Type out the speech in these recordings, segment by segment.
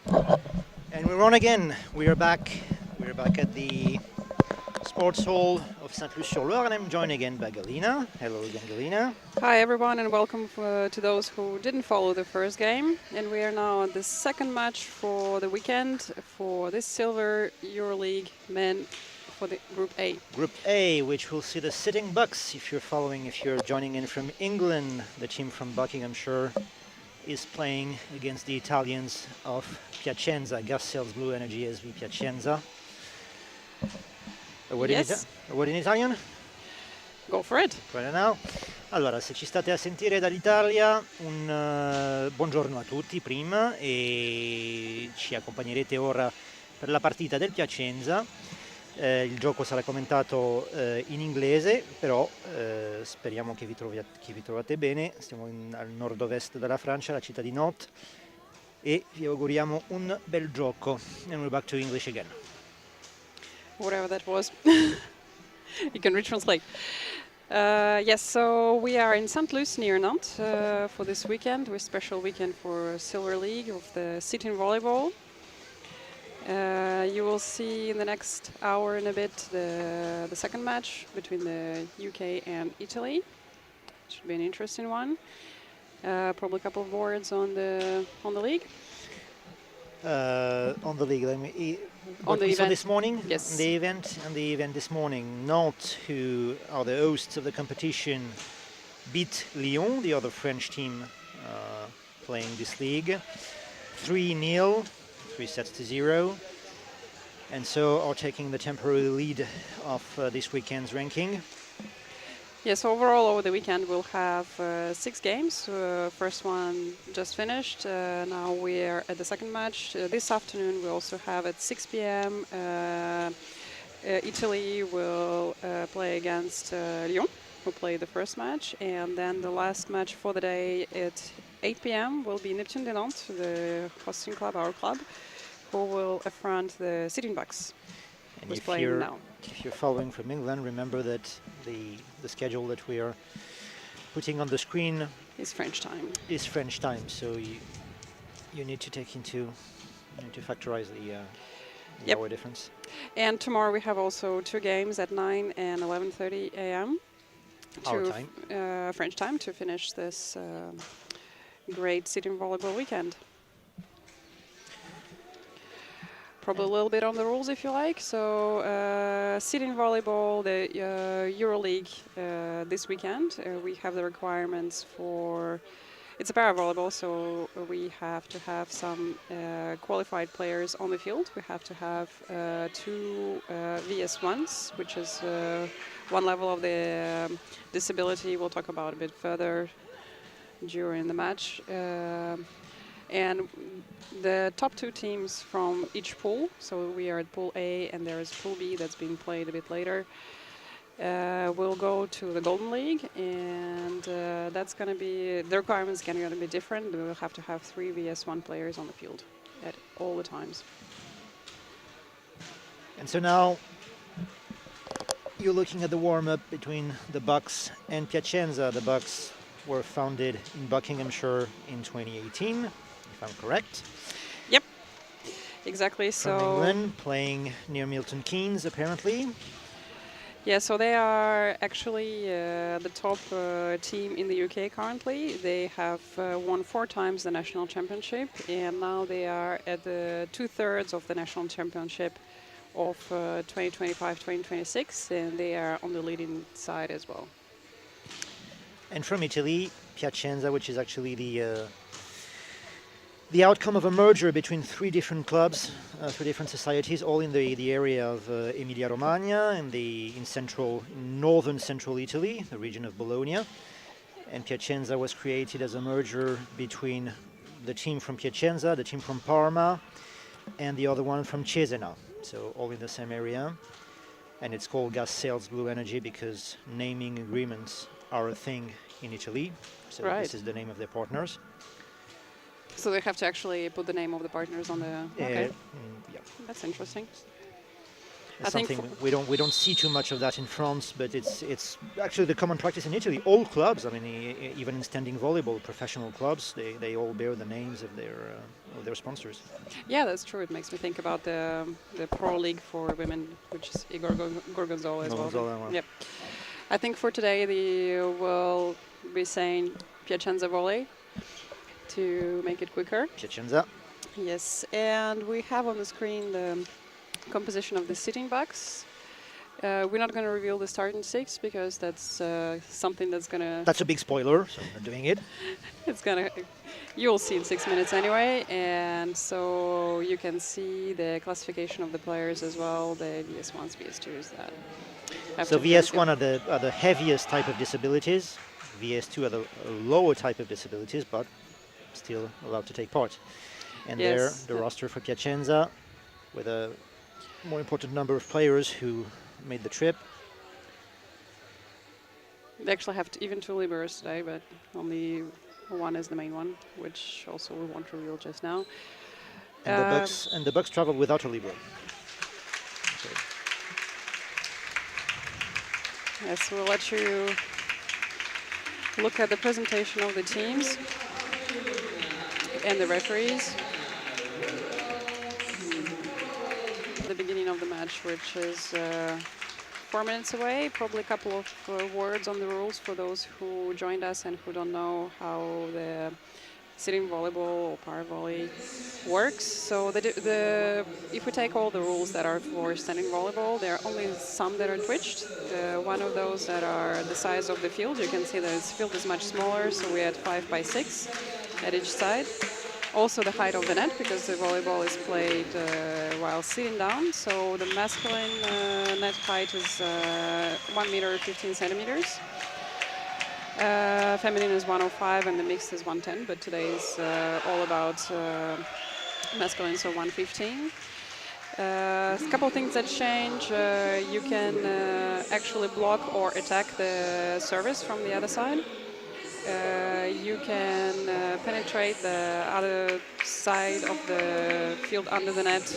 And we're on again. We are back. We're back at the Sports Hall of Saint-Lô-sur-Loire, and I'm joined again by Galina. Hello again, Galina. Hi everyone and welcome to those who didn't follow the first game. And we are now on the second match for the weekend for this silver Euroleague men for the Group A. Group A, which will see the Sitting Bucks. If you're joining in from England, the team from Buckinghamshire is playing against the Italians of Piacenza, Gas Sales Bluenergy SV Piacenza. A word in Italian? Go for it. Right now. Allora, se ci state a sentire dall'Italia, un buongiorno a tutti prima, e ci accompagnerete ora per la partita del Piacenza. Il gioco sarà commentato in inglese, però speriamo che vi trovate bene. Stiamo al nord-ovest della Francia, la città di Nantes, e vi auguriamo un bel gioco. And we're back to English again. Whatever that was. You can retranslate. Yes, so we are in Saint-Luce near Nantes for this weekend, with special weekend for Silver League of the sit-in volleyball. You will see in the next hour and a bit the second match between the UK and Italy. Should be an interesting one. Probably a couple of words on the league. On the league, on the event this morning. Yes. The event this morning. Nantes, who are the hosts of the competition, beat Lyon, the other French team playing this league, 3-0, 3-0, and so are taking the temporary lead of this weekend's ranking. Yes, overall over the weekend we'll have 6 games. First one just finished. Now we're at the second match. This afternoon we also have at 6 p.m. Italy will play against Lyon, who played the first match. And then the last match for the day at 8 p.m. will be Neptune de Nantes, the hosting club, our club, who will affront the Sitting Bucks. And if you're following from England, remember that the schedule that we are putting on the screen is French time. So you need to factorize the hour difference. And tomorrow we have also 2 games at 9 and 11:30 a.m. Our time. French time, to finish this great sit-in volleyball weekend. Probably a little bit on the rules if you like. So sit-in volleyball, the Euroleague this weekend, we have the requirements for, it's a para volleyball, so we have to have some qualified players on the field. We have to have 2 VS1s, which is one level of the disability we'll talk about a bit further during the match. And the top 2 teams from each pool, so we are at Pool A and there is Pool B that's being played a bit later, will go to the Golden League, and that's going to be, the requirements are going to be different. We will have to have 3 VS1 players on the field at all the times. And so now you're looking at the warm-up between the Bucks and Piacenza. The Bucks were founded in Buckinghamshire in 2018. If I'm correct. Yep, exactly. From England, playing near Milton Keynes, apparently. Yeah, so they are actually the top team in the UK currently. They have won 4 times the national championship, and now they are at the 2/3 of the national championship of 2025-2026, and they are on the leading side as well. And from Italy, Piacenza, which is actually the outcome of a merger between 3 different clubs, 3 different societies, all in the area of Emilia-Romagna and in northern central Italy, the region of Bologna. And Piacenza was created as a merger between the team from Piacenza, the team from Parma, and the other one from Cesena. So all in the same area. And it's called Gas Sales Bluenergy because naming agreements are a thing in Italy. So This is the name of their partners. So they have to actually put the name of the partners on the... Okay. Yeah. That's interesting. It's think something we don't see too much of that in France, but it's actually the common practice in Italy. All clubs, I mean, even in standing volleyball, professional clubs, they all bear the names of their sponsors. Yeah, that's true. It makes me think about the Pro League for women, which is Igor Gorgonzola as well. Yep. I think for today we'll be saying Piacenza volley to make it quicker. Piacenza. Yes, and we have on the screen the composition of the sitting box. We're not going to reveal the starting six because that's something that's going to... That's a big spoiler, so I'm not doing it. It's going to... You'll see in 6 minutes anyway, and so you can see the classification of the players as well, the VS1s, VS2s. So VS1 are the heaviest type of disabilities, VS2 are the lower type of disabilities, but still allowed to take part. And yes, there, the roster for Piacenza, with a more important number of players who made the trip. They actually have even 2 liberos today, but only one is the main one, which also we want to reveal just now. And the Bucks traveled without a libero. Okay. Yes, we'll let you look at the presentation of the teams and the referees. The beginning of the match, which is 4 minutes away. Probably a couple of words on the rules for those who joined us and who don't know how the sitting volleyball or para volley works. So if we take all the rules that are for standing volleyball, there are only some that are twitched. One of those that are the size of the field. You can see that the field is much smaller, so we had 5 by 6 at each side. Also the height of the net, because the volleyball is played while sitting down. So the masculine net height is 1 meter 15 centimeters. Feminine is 105 and the mixed is 110, but today is all about masculine, so 115. A couple of things that change. You can actually block or attack the service from the other side. You can penetrate the other side of the field under the net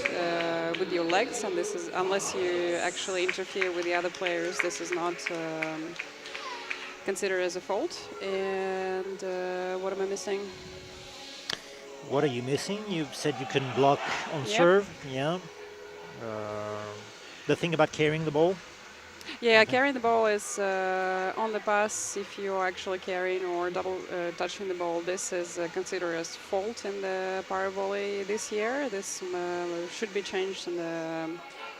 with your legs, and this is, unless you actually interfere with the other players, this is not considered as a fault. And what am I missing? What are you missing? You said you can block on serve. Yeah. The thing about carrying the ball. Yeah, carrying the ball is on the pass. If you're actually carrying or double touching the ball, this is considered as fault in the para volley this year. This should be changed in the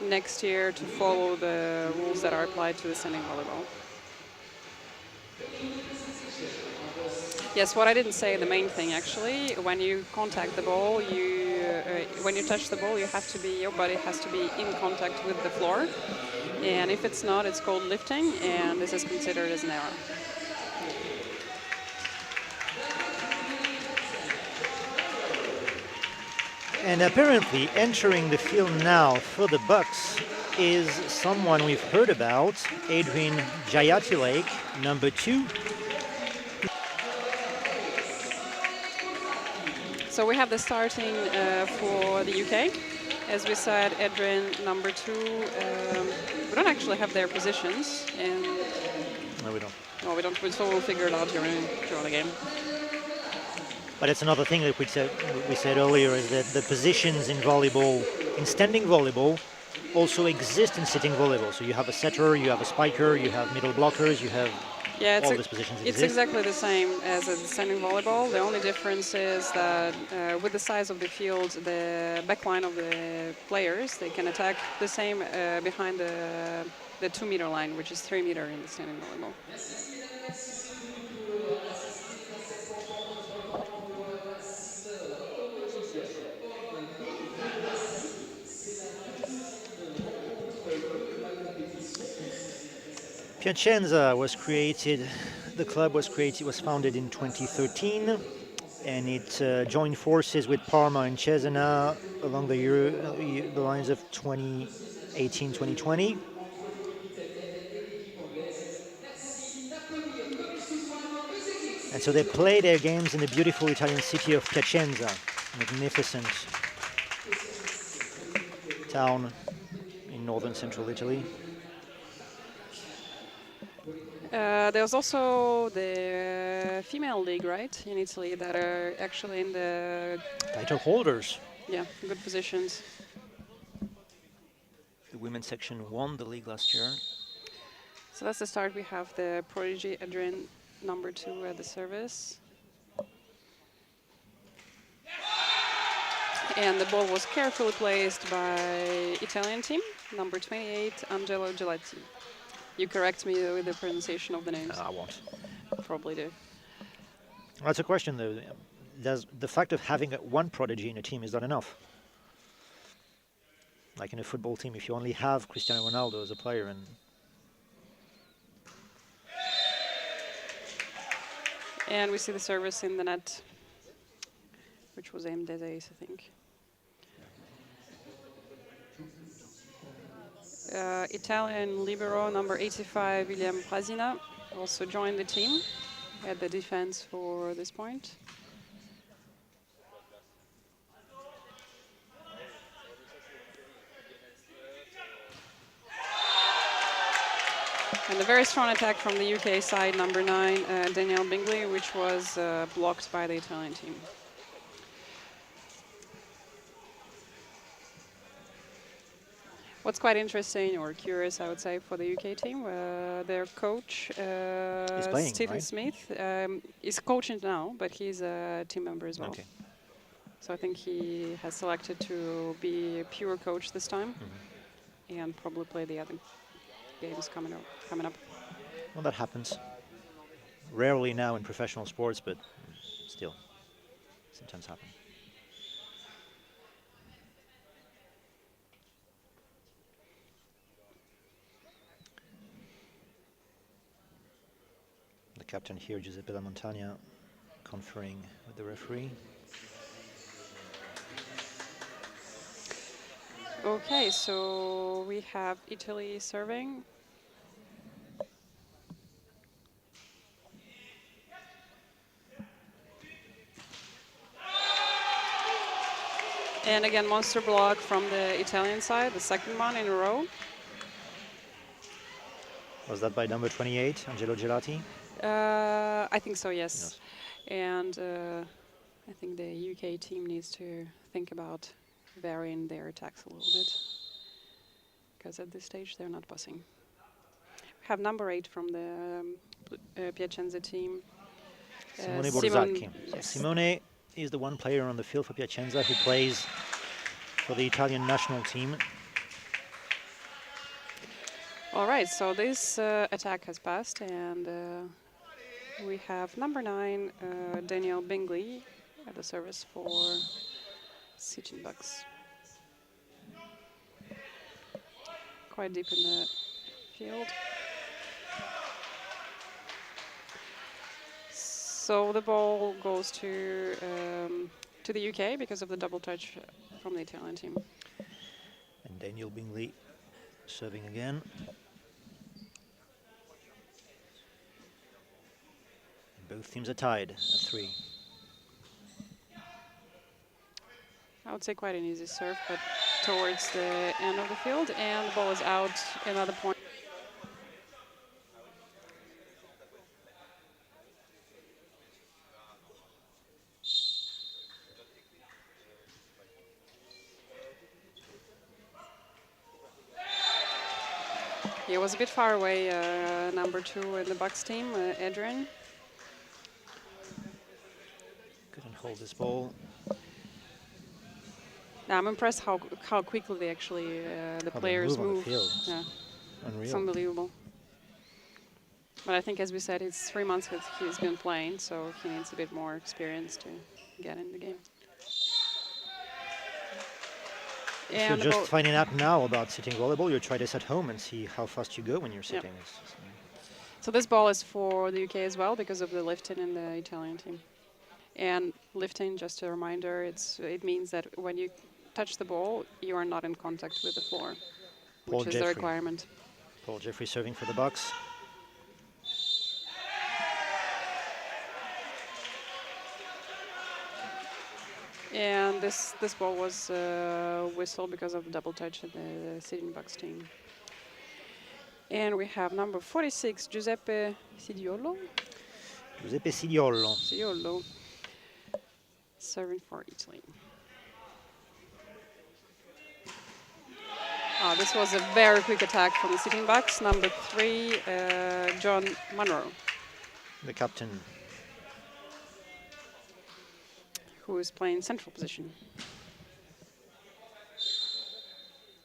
next year to follow the rules that are applied to the standing volleyball. Yes, what I didn't say, the main thing actually, when you contact the ball, when you touch the ball, your body has to be in contact with the floor. And if it's not, it's called lifting, and this is considered as an error. And apparently entering the field now for the Bucks is someone we've heard about, Adrian Jayatilake, number 2. So we have the starting for the UK. As we said, Adrian, number 2. We don't actually have their positions. And no, we don't. No, we don't. So we'll figure it out during the game. But it's another thing that we said earlier, is that the positions in volleyball, in standing volleyball, also exist in sitting volleyball. So you have a setter, you have a spiker, you have middle blockers, you have all these positions exist. It's exactly the same as a standing volleyball. The only difference is that with the size of the field, the backline of the players, they can attack the same behind the 2 meter line, which is 3 meter in the standing volleyball. Piacenza was created, the club was founded in 2013, and it joined forces with Parma and Cesena along the lines of 2018-2020. And so they play their games in the beautiful Italian city of Piacenza, magnificent town in northern central Italy. There's also the female league, right, in Italy that are actually in the Title holders. good positions. The women's section won the league last year. So that's the start. We have the prodigy Adrian, number 2 at the service. And the ball was carefully placed by Italian team, number 28, Angelo Gelati. You correct me with the pronunciation of the names. I won't. Probably do. That's a question, though. Does the fact of having one prodigy in a team, is that enough? Like in a football team, if you only have Cristiano Ronaldo as a player, And we see the service in the net, which was aimed at ace, I think. Italian libero number 85, William Brasina, also joined the team at the defense for this point. And a very strong attack from the UK side, number 9, Daniel Bingley, which was blocked by the Italian team. What's quite interesting or curious, I would say, for the UK team, their coach, playing, Stephen right? Smith, is coaching now, but he's a team member as well. Okay. So I think he has selected to be a pure coach this time and probably play the other games coming up. Well, that happens. Rarely now in professional sports, but still, sometimes happen. The captain here, Giuseppe La Montagna, conferring with the referee. Okay, so we have Italy serving. And again, monster block from the Italian side, the second one in a row. Was that by number 28, Angelo Gelati? I think so, yes. And I think the UK team needs to think about varying their attacks a little bit, because at this stage they're not passing. We have number 8 from the Piacenza team. Simone Borzacchi. So Simone is the one player on the field for Piacenza who plays for the Italian national team. All right, so this attack has passed, and we have number 9, Daniel Bingley, at the service for Sitchin Bucks. Quite deep in the field. So the ball goes to the UK because of the double touch from the Italian team. And Daniel Bingley serving again. Both teams are tied at 3. I would say quite an easy serve, but towards the end of the field, and the ball is out. Another point. He was a bit far away, number 2 in the Bucks team, Adrian. Couldn't hold this ball. Now, I'm impressed how quickly they actually the players move. On the field. Yeah, Unreal. it's unbelievable. But I think, as we said, it's 3 months that he's been playing, so he needs a bit more experience to get in the game. If you're just finding out now about sitting volleyball, you try this at home and see how fast you go when you're sitting. So this ball is for the UK as well because of the lifting in the Italian team. And lifting, just a reminder, it means that when you touch the ball, you are not in contact with the floor, which is the requirement. Paul Jeffrey serving for the Bucks. And this ball was whistled because of double touch in the sitting box team. And we have number 46, Giuseppe Sidiolo. Giuseppe Sidiolo. Sidiolo serving for Italy. This was a very quick attack from the sitting box. Number 3, John Munro. The captain. Who is playing central position.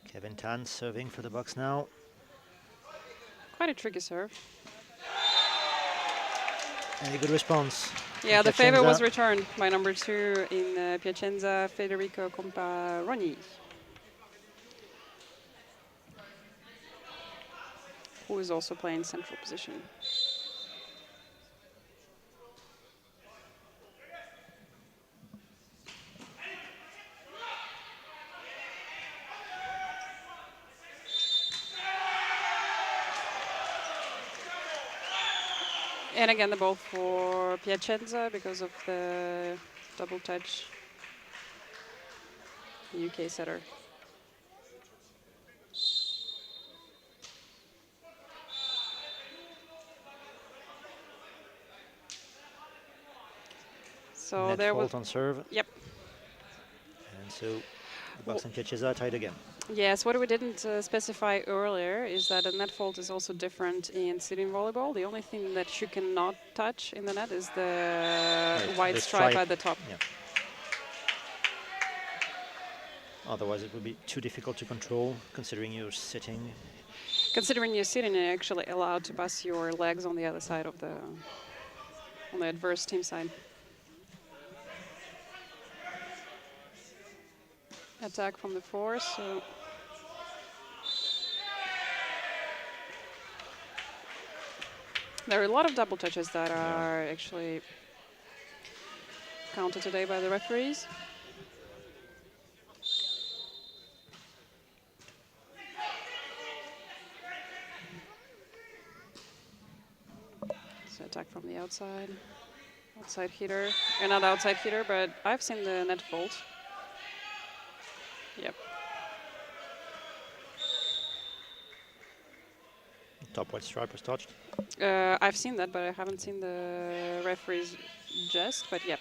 Kevin Tan serving for the box now. Quite a tricky serve. And a good response. Yeah, the favor was returned by number 2 in Piacenza, Federico Comparoni, who is also playing central position. And again, the ball for Piacenza because of the double touch. The UK setter. So net there fault was on serve. Yep. And so the box and Piacenza are tied again. Yes, what we didn't specify earlier is that a net fault is also different in sitting volleyball. The only thing that you cannot touch in the net is the white stripe at the top. Yeah. Otherwise, it would be too difficult to control, considering you're sitting. Considering you're sitting, you're actually allowed to pass your legs on the other side of the, on the adverse team side. Attack from the force. So there are a lot of double touches that are actually counted today by the referees. So attack from the outside. Outside hitter. Another outside hitter, but I've seen the net fault. Yep. Top white stripe was touched. I've seen that, but I haven't seen the referees just, but yep.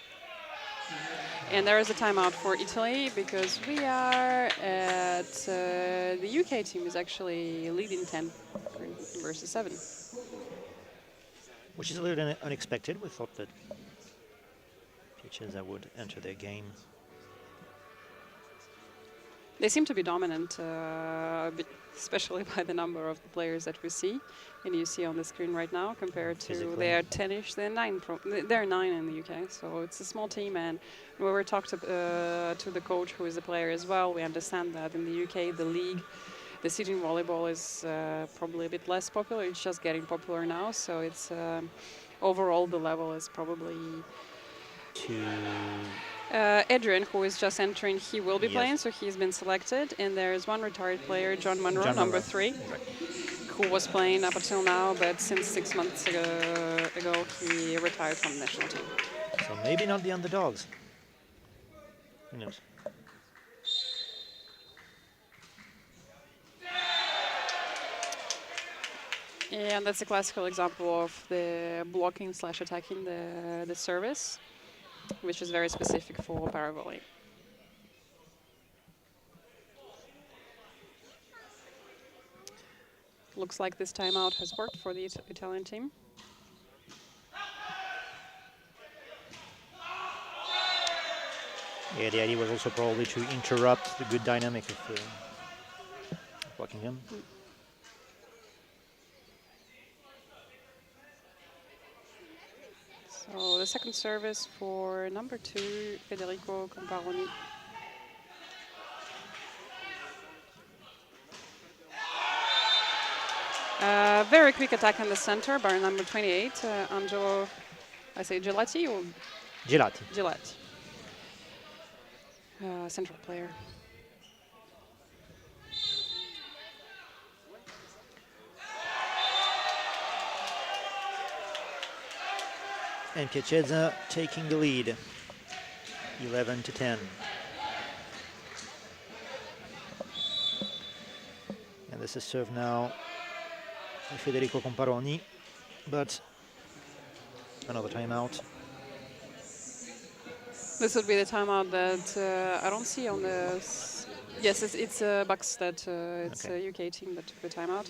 And there is a timeout for Italy because we are at the UK team is actually leading 10 versus 7. Which is a little unexpected. We thought that Piacenza would enter their game. They seem to be dominant, especially by the number of the players that we see, and you see on the screen right now compared to they are 10ish, they're 9. They're 9 in the UK, so it's a small team. And when we talked to the coach, who is a player as well, we understand that in the UK, the league, the sitting volleyball is probably a bit less popular. It's just getting popular now, so it's overall the level is probably. Adrian, who is just entering, he will be playing, so he's been selected. And there is one retired player, John Munro, number 3, who was playing up until now, but since 6 months ago he retired from the national team. So maybe not the underdogs. Who knows? And that's a classical example of the blocking / attacking the service, which is very specific for paravolley. Looks like this timeout has worked for the Italian team. Yeah, the idea was also probably to interrupt the good dynamic of Buckingham. So the second service for number 2, Federico Comparoni. Very quick attack in the center by number 28, Angelo, I say Gelati or? Gelati. Gelati. Central player. And Piacenza taking the lead. 11-10. And this is served now by Federico Comparoni, but another timeout. This would be the timeout that I don't see on the... Yes, it's Bucks that it's Okay. a UK team that took the timeout.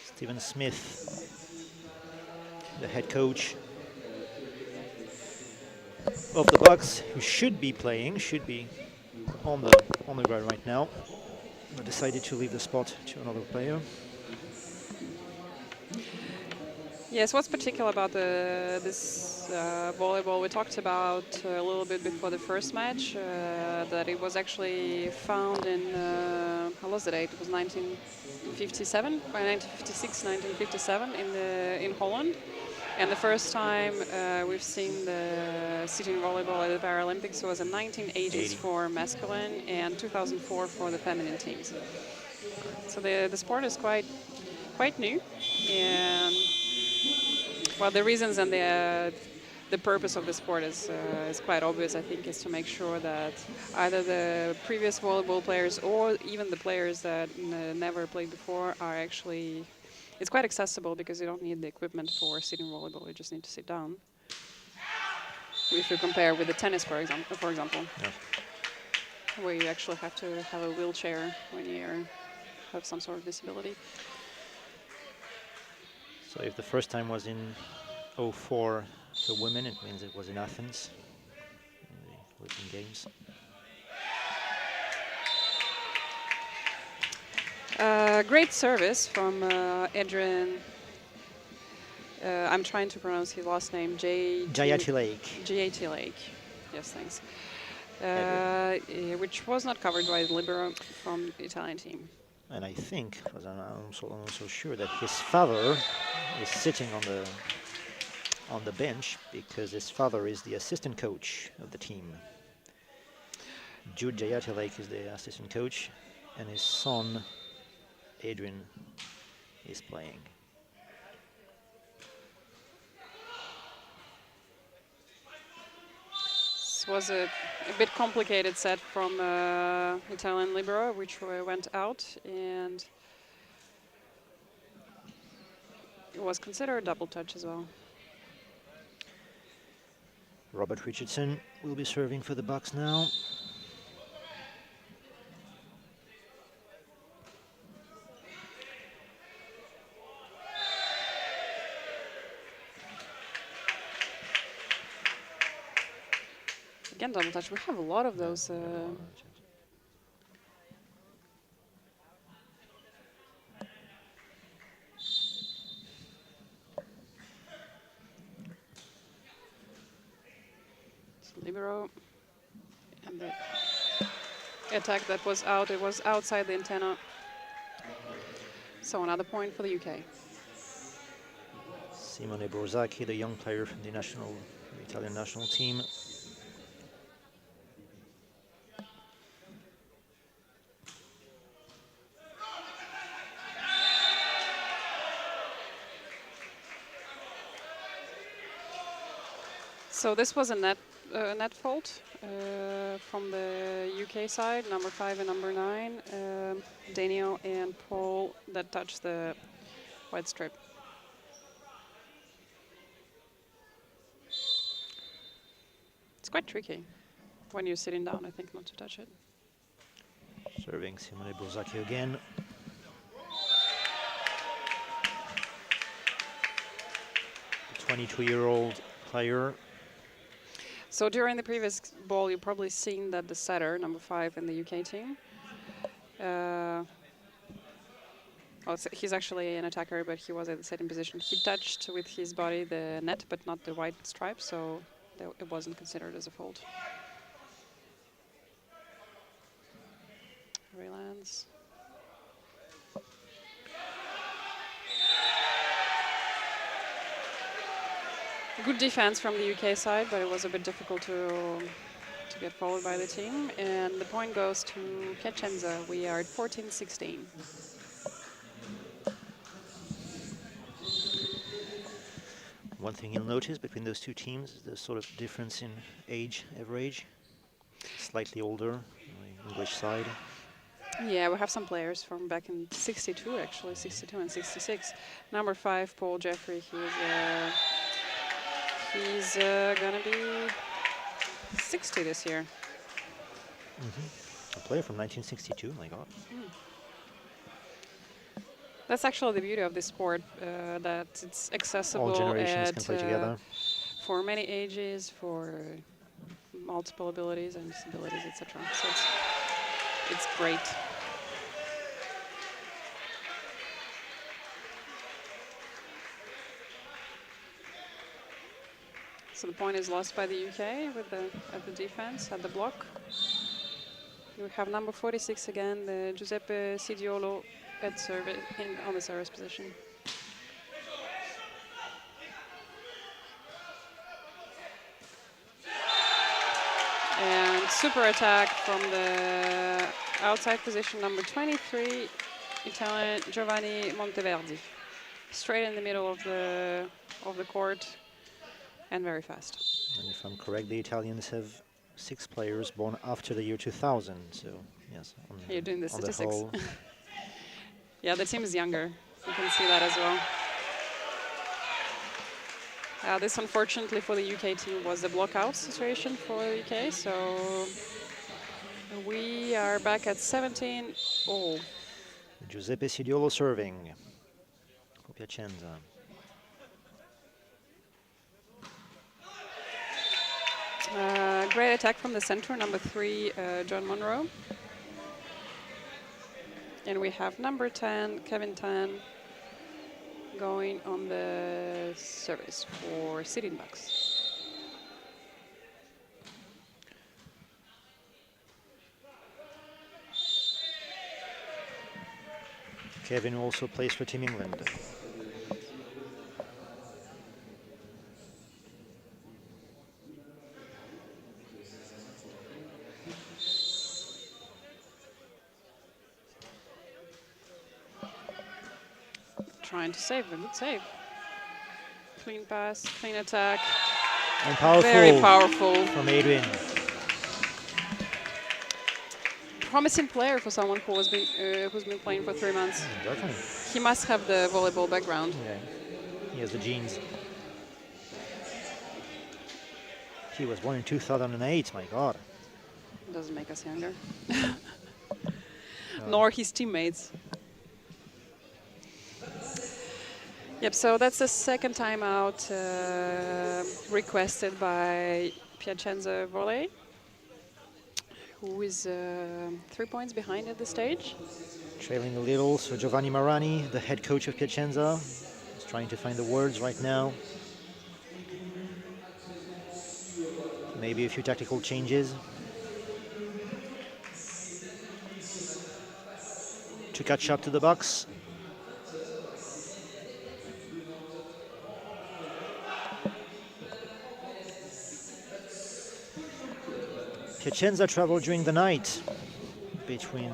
Stephen Smith, the head coach of the Bucks, who should be on the ground right now, but decided to leave the spot to another player. Yes, what's particular about this volleyball? We talked about a little bit before the first match that it was actually found in, how was the date? It was 1957, by 1956, 1957 in Holland. And the first time we've seen the sitting volleyball at the Paralympics was in 1980s for masculine and 2004 for the feminine teams. So the sport is quite new, and well, the reasons and the purpose of the sport is quite obvious. I think is to make sure that either the previous volleyball players or even the players that never played before are actually. It's quite accessible because you don't need the equipment for sitting volleyball. You just need to sit down. If you compare with the tennis, for example, Yes. where you actually have to have a wheelchair when you have some sort of disability. So if the first time was in 04 for women, it means it was in Athens, in the Olympic Games. Great service from Adrian. I'm trying to pronounce his last name. Jayati-Lake. Yes, thanks. Which was not covered by the libero from the Italian team. And I think, because I'm also sure that his father is sitting on the bench because his father is the assistant coach of the team. Jude Jayati-Lake is the assistant coach, and his son, Adrian, is playing. This was a bit complicated set from Italian libero, which went out, and it was considered a double touch as well. Robert Richardson will be serving for the Bucks now. Again, double touch. We have a lot of those. Libero. And the attack that was out, it was outside the antenna. So another point for the UK. Simone Brosacchi, the young player from the Italian national team. So this was a net fault from the UK side, number 5 and number 9, Daniel and Paul, that touched the white strip. It's quite tricky when you're sitting down, I think, not to touch it. Serving Simone Brosacchi again. The 22-year-old player. So during the previous ball, you've probably seen that the setter, number 5 in the UK team, he's actually an attacker, but he was at the setting position. He touched with his body the net, but not the white stripe, so it wasn't considered as a fault. Relands. Good defense from the UK side, but it was a bit difficult to get followed by the team. And the point goes to Piacenza. We are at 14-16. One thing you'll notice between those two teams is the sort of difference in age average. slightly older on the English side. Yeah, we have some players from back in 62, actually, 62 and 66. Number 5, Paul Jeffrey, he's gonna be 60 this year. A player from 1962, my God. That's actually the beauty of this sport, that it's accessible All generations can play together. for many ages, for multiple abilities and disabilities, etc. So it's great. So the point is lost by the UK with at the defense, at the block. We have number 46 again, the Giuseppe Sidiolo at service on the service position. And super attack from the outside position, number 23, Italian Giovanni Monteverdi. Straight in the middle of the court and very fast. And if I'm correct, the Italians have 6 players born after the year 2000. So yes, You're doing the on the statistics. whole. Yeah, the team is younger. You can see that as well. This, unfortunately, for the UK team was the block-out situation for the UK. So we are back at 17 all. Giuseppe Sidiolo serving for Piacenza. Great attack from the center, number 3, John Monroe. And we have number 10, Kevin Tan, going on the service for Sitting Bucks. Kevin also plays for Team England. Trying to save, a good save. Clean pass, clean attack. And powerful. Very powerful. From Adrian. Promising player for someone who's been playing for 3 months. Definitely. He must have the volleyball background. Yeah, he has the genes. He was born in 2008, my God. Doesn't make us younger. Nor his teammates. Yep, so that's the second timeout requested by Piacenza Volley, who is 3 points behind at the stage. Trailing a little, so Giovanni Marani, the head coach of Piacenza, is trying to find the words right now. Maybe a few tactical changes to catch up to the Bucks. Piacenza traveled during the night, between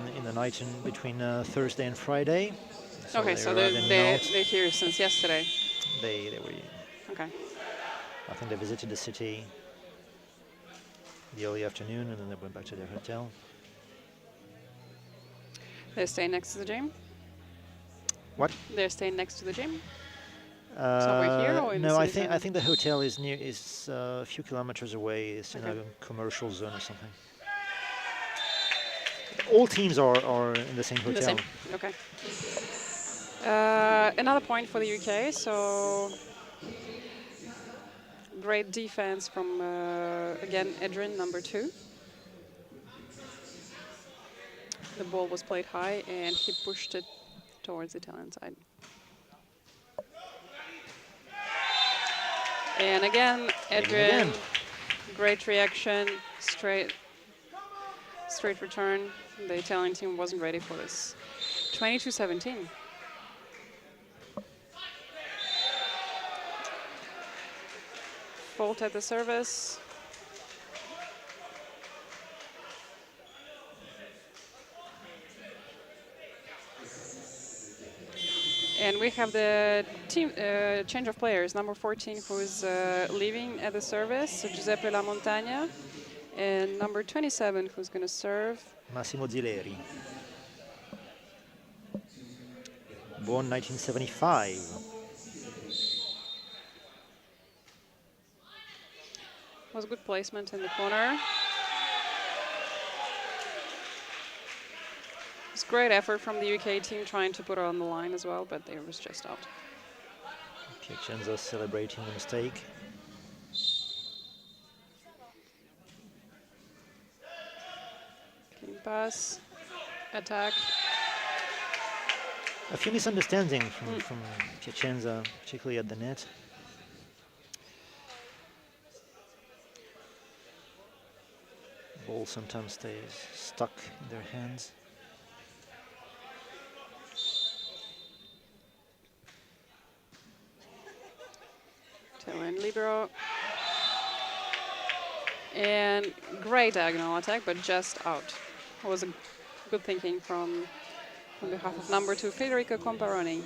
Thursday and Friday. So okay, so they're here since yesterday. They were. Okay. I think they visited the city the early afternoon, and then they went back to their hotel. They're staying next to the gym. What? They're staying next to the gym. Somewhere here or in no, the I city think the hotel is a few kilometers away. It's in a commercial zone or something. All teams are in the same hotel. The same. Okay. Another point for the UK. So great defense from again Edrin, number 2. The ball was played high and he pushed it towards the Italian side. And again, Adrian, great reaction, straight return. The Italian team wasn't ready for this. 22-17. Fault at the service. And we have the team change of players. Number 14, who is leaving at the service, so Giuseppe La Montagna, And number 27, who's going to serve? Massimo Zileri. Born 1975. Was a good placement in the corner. It's great effort from the UK team trying to put it on the line as well, but it was just out. Piacenza celebrating the mistake. Clean pass, attack. A few misunderstandings from Piacenza, particularly at the net. Ball sometimes stays stuck in their hands. Tail-end libero. And great diagonal attack, but just out. It was a good thinking on behalf of number 2, Federico Comparoni.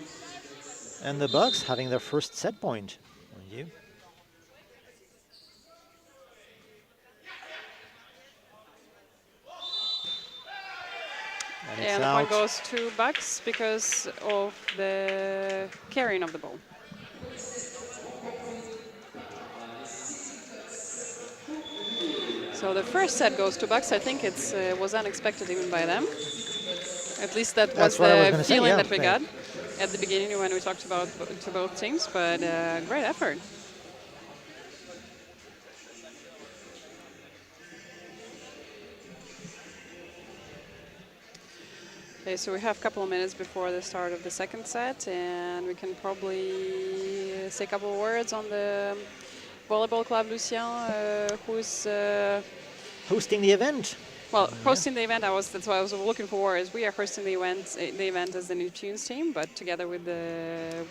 And the Bucks having their first set point. Mind you. And the point goes to Bucks because of the carrying of the ball. So the first set goes to Bucks. I think it was unexpected even by them. At least that was the feeling that we got at the beginning when we talked about to both teams. But great effort. Okay, so we have a couple of minutes before the start of the second set, and we can probably say a couple of words on the volleyball club Lucien, who's hosting the event. Well, hosting the event, that's what I was looking for. Is we are hosting the event as the Neptunes team, but together with the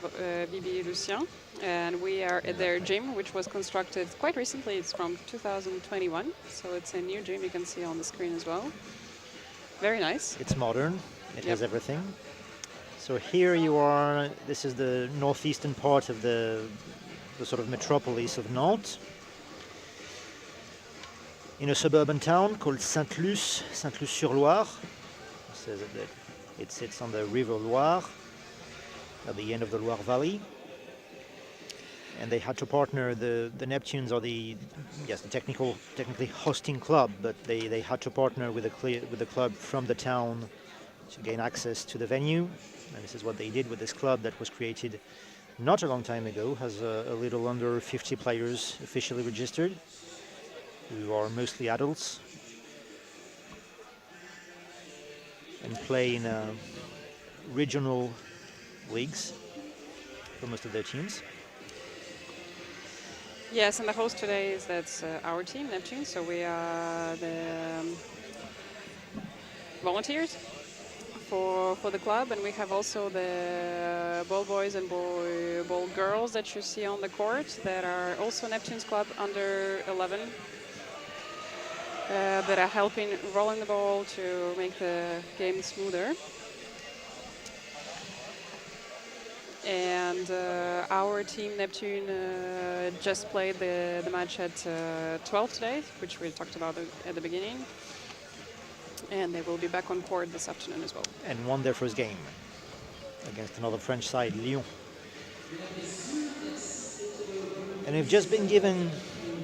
VB Lucien, and we are at their gym, which was constructed quite recently. It's from 2021, so it's a new gym. You can see on the screen as well. Very nice. It's modern. It has everything. So here you are. This is the northeastern part of the sort of metropolis of Nantes, in a suburban town called Saint-Luce-sur-Loire. It says that it sits on the River Loire, at the end of the Loire Valley. And they had to partner, the Neptunes are the technically hosting club, but they had to partner with the club from the town to gain access to the venue. And this is what they did with this club that was created not a long time ago, has a little under 50 players officially registered, who are mostly adults and play in regional leagues for most of their teams. Yes, and the host today that's our team, Neptune, so we are the volunteers for the club, and we have also the ball boys and ball girls that you see on the court that are also Neptune's club under 11. That are helping rolling the ball to make the game smoother. And our team, Neptune, just played the match at 12 today, which we talked about at the beginning. And they will be back on court this afternoon as well. And won their first game against another French side, Lyon. And we've just been given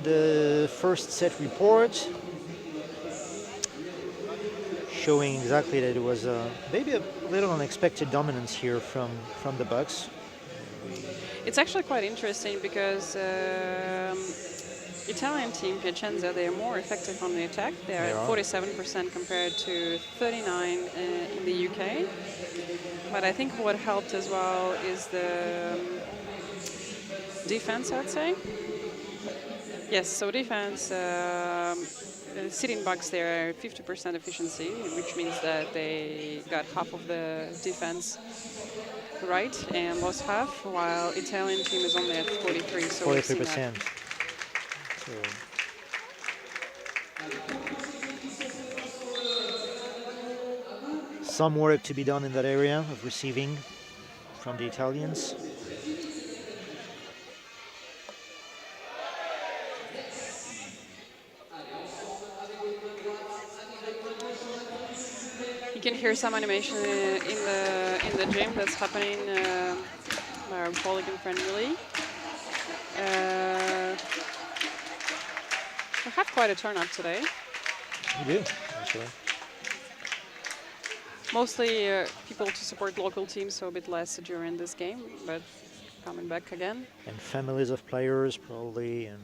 the first set report, showing exactly that it was maybe a little unexpected dominance here from the Bucks. It's actually quite interesting because Italian team Piacenza, they are more effective on the attack. They are at 47% compared to 39 in the UK. But I think what helped as well is the defense, I'd say. Yes, so defense. Sitting Bucks, they're 50% efficiency, which means that they got half of the defense right and lost half, while Italian team is only at 43. So 43%. Some work to be done in that area of receiving from the Italians. can hear some animation in the gym that's happening by our colleague in friend Willie. We have quite a turnout today. We do, actually. Mostly people to support local teams, so a bit less during this game, but coming back again. And families of players, probably, and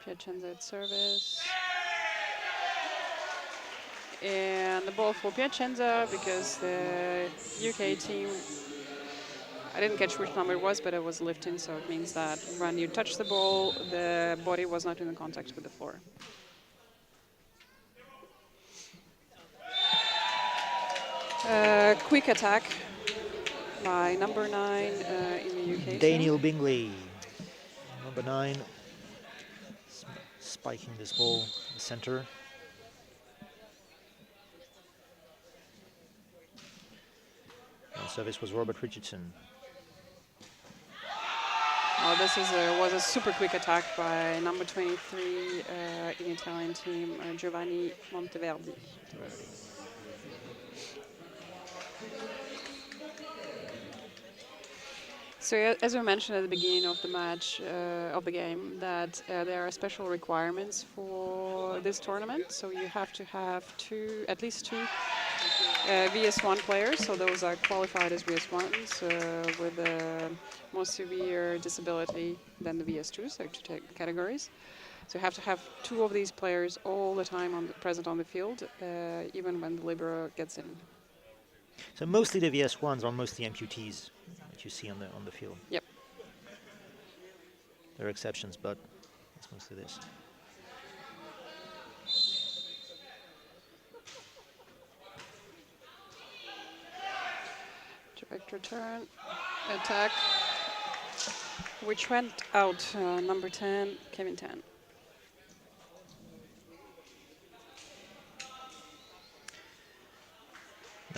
Piacenza at service. And the ball for Piacenza because the UK team, I didn't catch which number it was, but it was lifting, so it means that when you touch the ball, the body was not in contact with the floor. Quick attack by number 9 in the UK Daniel team. Bingley, number 9, spiking this ball in the center. And service was Robert Richardson. Oh, this was a super quick attack by number 23 in Italian team, Giovanni Monteverdi. So as we mentioned at the beginning of the match, of the game, that there are special requirements for this tournament. So you have to have at least two VS1 players. So those are qualified as VS1s with a more severe disability than the VS2s, so two categories. So you have to have 2 of these players all the time present on the field, even when the libero gets in. So mostly the VS1s are mostly amputees that you see on the field. Yep. There are exceptions, but it's mostly this. Direct return, attack, which went out, number 10, Kevin Tan.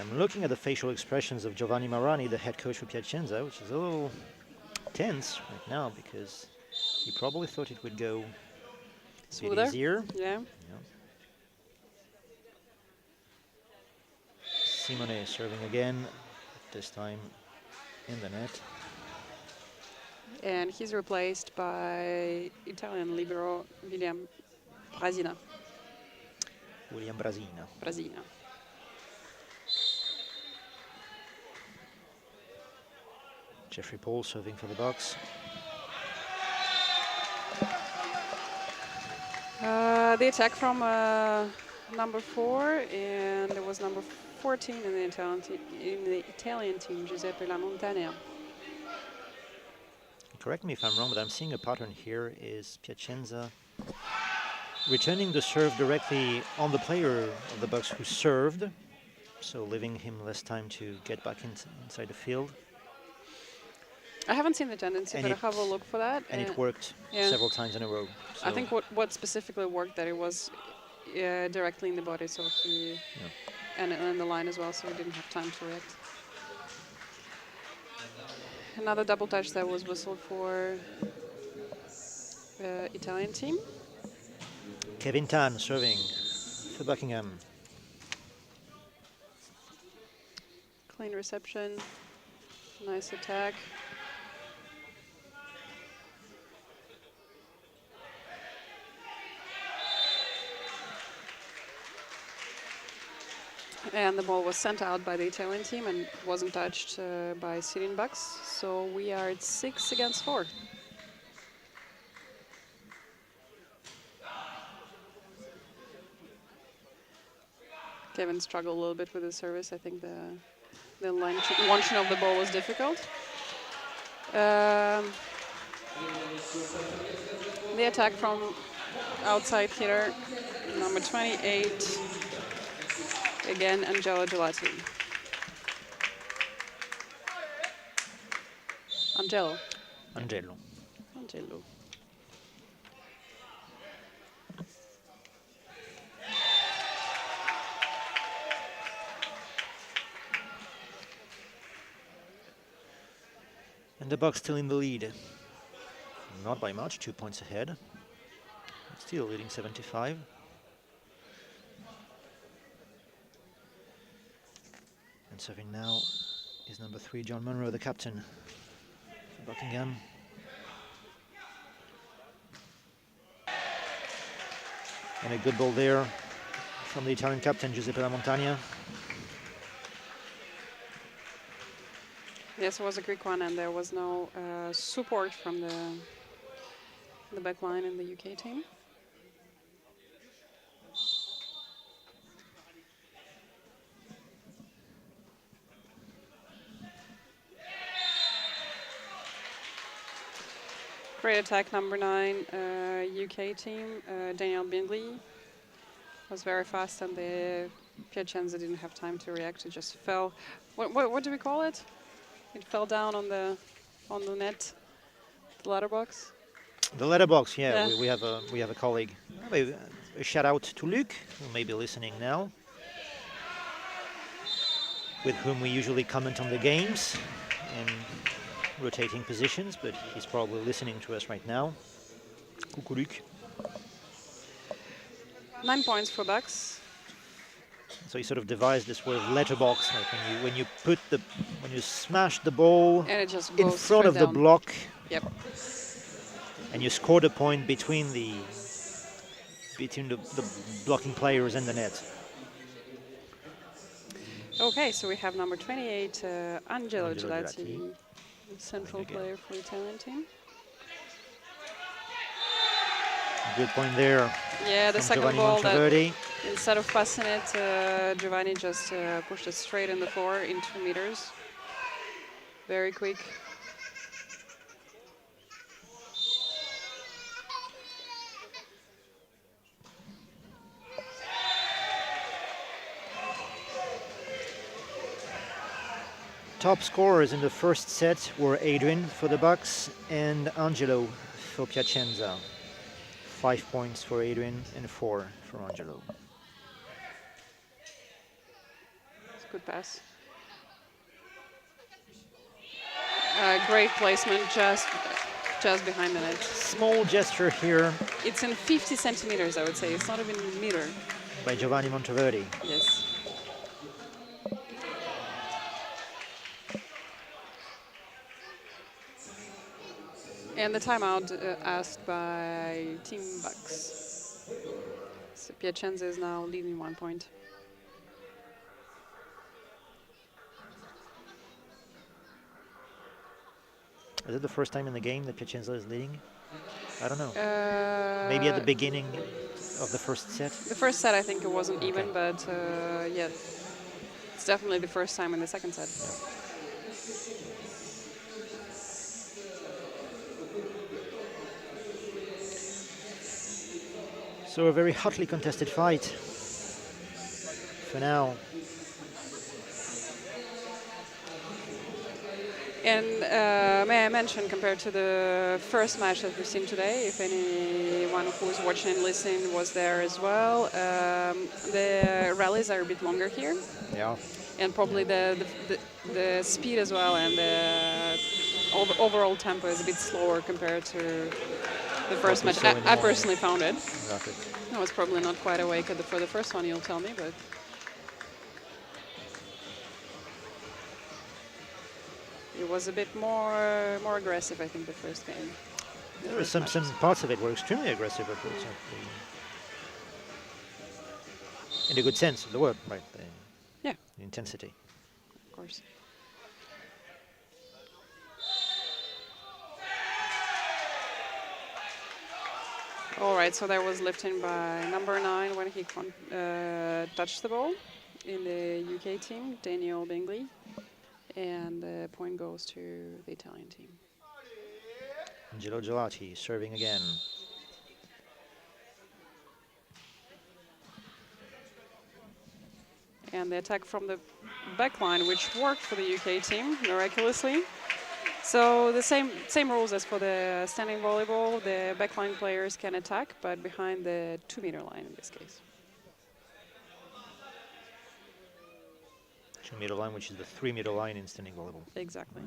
I'm looking at the facial expressions of Giovanni Marani, the head coach for Piacenza, which is a little tense right now because he probably thought it would go a bit easier. Yeah. Simone serving again, this time in the net. And he's replaced by Italian libero William Brasina. William Brasina. Jeffrey Paul serving for the box. The attack from number 4, and there was number 14 in the Italian team, Giuseppe Lamontagna. Correct me if I'm wrong, but I'm seeing a pattern here is Piacenza returning the serve directly on the player of the box who served, so leaving him less time to get back inside the field. I haven't seen the tendency, but I'll have a look for that. And it worked several times in a row. So I think what specifically worked that it was directly in the body, so he and in the line as well, so he didn't have time to react. Another double touch that was whistled for Italian team. Kevin Tan serving for Buckingham. Clean reception, nice attack. And the ball was sent out by the Italian team and wasn't touched by sitting Bucks. So we are at 6 against 4. Kevin struggled a little bit with the service. I think the launching of the ball was difficult. The attack from outside hitter, number 28. Again, Angelo Gelati. Angelo. And the Bucks still in the lead. not by much, 2 points ahead. Still leading 75. And serving now is number 3, John Munro, the captain for Buckingham. And a good ball there from the Italian captain, Giuseppe La Montagna. Yes, it was a quick one, and there was no support from the back line in the UK team. Great attack, number 9, UK team. Daniel Bingley was very fast, and the Piacenza didn't have time to react. It just fell. What do we call it? It fell down on the net, the letterbox. The letterbox, yeah. We have a colleague. Maybe a shout out to Luke, who may be listening now, with whom we usually comment on the games and rotating positions, but he's probably listening to us right now. Coucou Luc. 9 points for Bucks. So he sort of devised this word of letterbox, like when you smash the ball And it just in goes front of straight the down. block, Yep. and you scored a point between the blocking players and the net. Okay, so we have number 28, Angelo Gelati, Gelati, central player for the Italian team. Good point there. Yeah, the from second Giovanni ball that Monteverdi. instead of passing it, Giovanni just pushed it straight in the floor in 2 meters. Very quick. Top scorers in the first set were Adrian for the Bucks and Angelo for Piacenza. 5 points for Adrian and 4 for Angelo. It's a good pass. Great placement, just behind the net. Small gesture here It's in 50 centimeters, I would say. It's not even a meter. by Giovanni Monteverdi. Yes. And the timeout asked by Team Bucks. So Piacenza is now leading 1 point. Is it the first time in the game that Piacenza is leading? I don't know. Uh, Maybe at the beginning of the first set. The first set, I think it wasn't Okay. even, but yeah, it's definitely the first time in the second set. So a very hotly contested fight for now. And may I mention, compared to the first match that we've seen today, if anyone who's watching and listening was there as well, the rallies are a bit longer here. Yeah. And probably the speed as well, and the overall tempo is a bit slower compared to the first match. I personally found it. Exactly. I was probably not quite awake for the first one, you'll tell me, but it was a bit more aggressive, I think, the first game. There were some parts of it were extremely aggressive, but in a good sense of the word, right? Yeah. The intensity. Of course. All right, so there was lifting by number 9 when he touched the ball in the UK team, Daniel Bingley. And the point goes to the Italian team. Angelo Gelati serving again. And the attack from the back line, which worked for the UK team miraculously. So the same rules as for the standing volleyball. The backline players can attack, but behind the 2-meter line in this case. 2-meter line, which is the 3-meter line in standing volleyball. Exactly.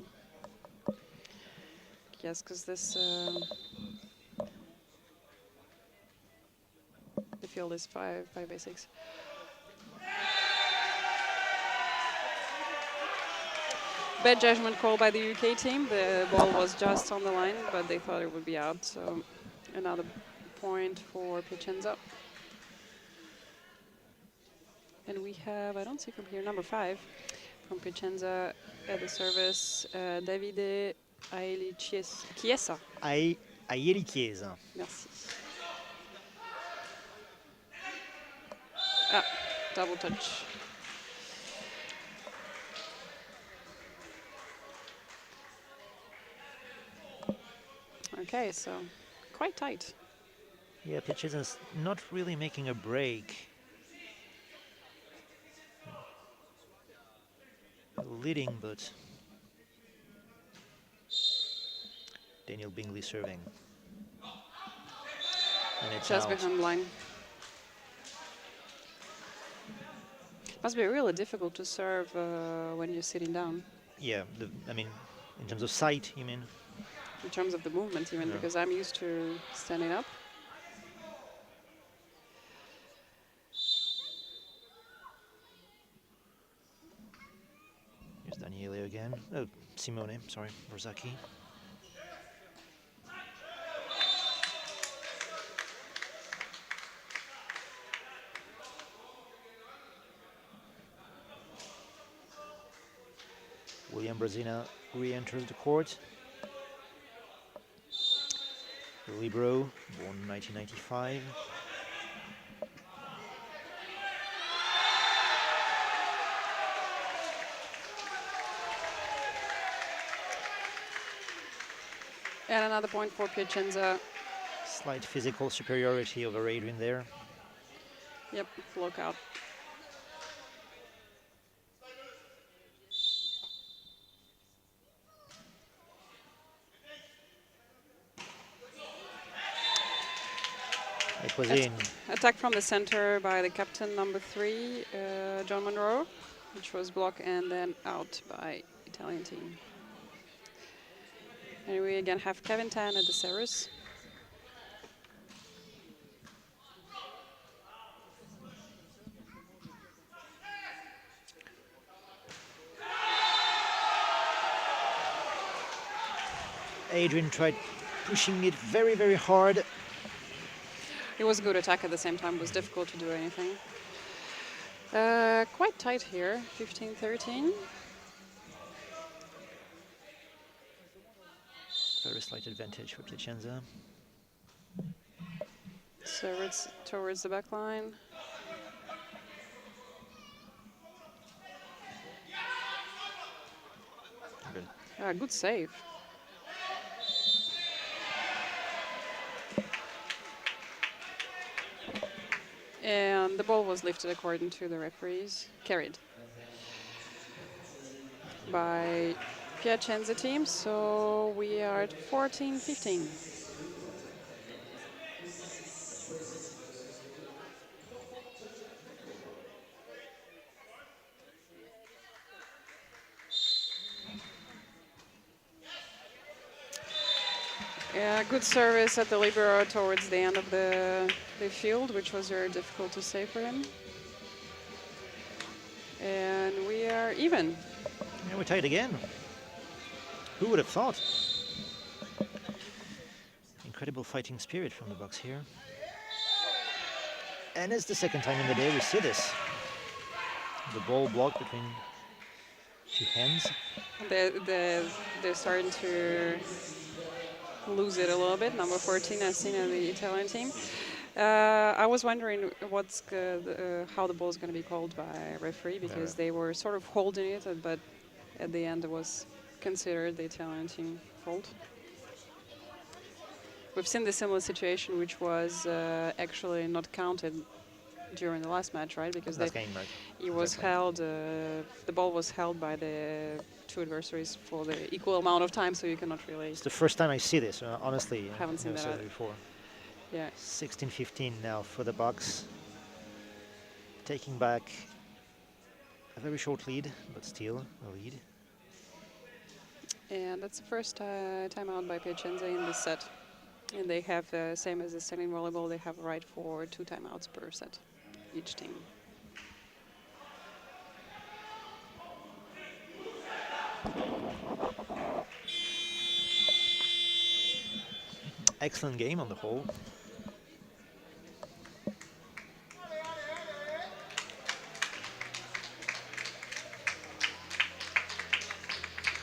Yes, because this field is 5 by 6. Bad judgment call by the UK team. The ball was just on the line, but they thought it would be out. So another point for Piacenza. And we have, I don't see from here, number 5 from Piacenza at the service, Davide Chiesa. Aieri Chiesa. Merci. Ah, double touch. Okay, so quite tight. Yeah, Piacenza's not really making a break. Leading, but Daniel Bingley serving. And it's Just out. behind line. Must be really difficult to serve when you're sitting down. Yeah, I mean, in terms of sight, you mean? In terms of the movement even, because I'm used to standing up. Here's Daniele again. Oh, Simone, sorry, Rosacchi. William Brasina re-enters the court. The libero, born in 1995. And another point for Piacenza. Slight physical superiority over Adrian there. Yep, lockout. It was in. Attack from the center by the captain, number 3, John Monroe, which was blocked and then out by Italian team. And we again have Kevin Tan at the service. Adrian tried pushing it very, very hard. It was a good attack at the same time. It was difficult to do anything. Quite tight here, 15-13. Very slight advantage for Piacenza. So it's towards the back line. Good. Good save. And the ball was lifted according to the referees, carried by Piacenza team. So we are at 14-15. Yeah, good service at the libero towards the end of the field, which was very difficult to save for him. And we are even. Yeah, we're tight again. Who would have thought? Incredible fighting spirit from the box here. And it's the second time in the day we see this. The ball blocked between two hands. They're starting to lose it a little bit. Number 14, I've seen in the Italian team. I was wondering how the ball is going to be called by referee, because they were sort of holding it, but at the end it was considered the Italian team fault. We've seen the similar situation, which was actually not counted during the last match, right? Because it was held. The ball was held by the two adversaries for the equal amount of time, so you cannot really. It's the first time I see this. Honestly, haven't seen that before. Yeah. 16-15 now for the Bucks, taking back a very short lead, but still a lead. And that's the first timeout by Piacenza in this set. And they have, same as the standing volleyball, they have a right for 2 timeouts per set, each team. Excellent game on the whole.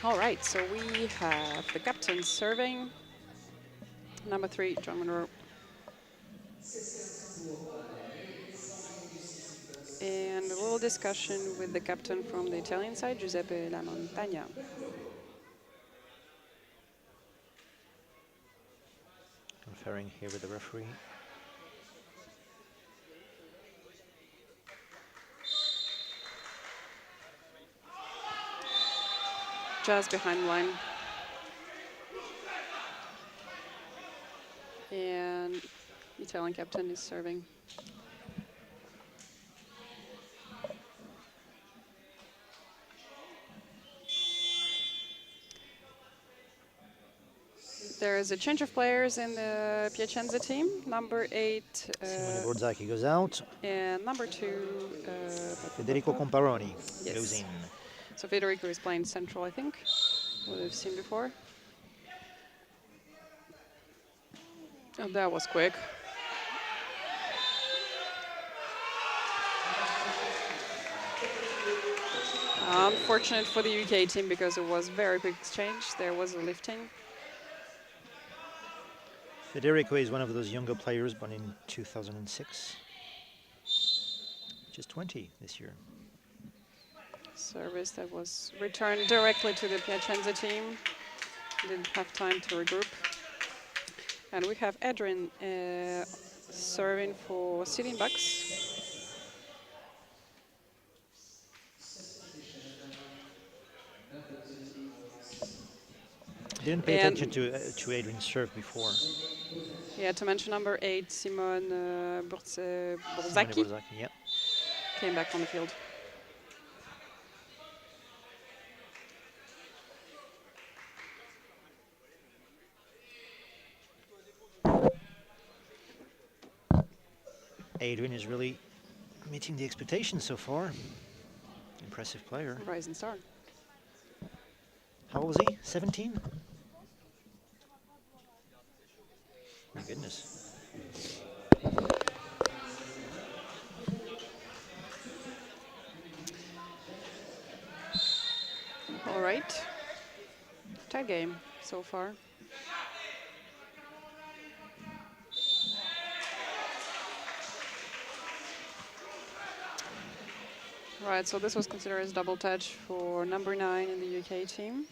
All right, so we have the captain serving. Number 3, John Monroe. And a little discussion with the captain from the Italian side, Giuseppe La Montagna. Conferring here with the referee. Just behind the line. And Italian captain is serving. There is a change of players in the Piacenza team. Number 8 Simone Borzaki goes out. and number 2 Federico Comparoni goes yes. in. So Federico is playing central, I think, what we've seen before. Oh, that was quick. Unfortunate for the UK team because it was very quick exchange. There was a lifting. Federico is one of those younger players born in 2006. Just 20 this year. Service that was returned directly to the Piacenza team. Didn't have time to regroup. And we have Adrian serving for Sitting Bucks. Didn't pay attention to Adrian's serve before. Yeah, to mention number 8, Simone Borzaki, Yeah. came back on the field. Adrian is really meeting the expectations so far. Impressive player. Rising star. How old was he? 17? My goodness. All right. Tight game so far. Right, so this was considered as double touch for number 9 in the UK team,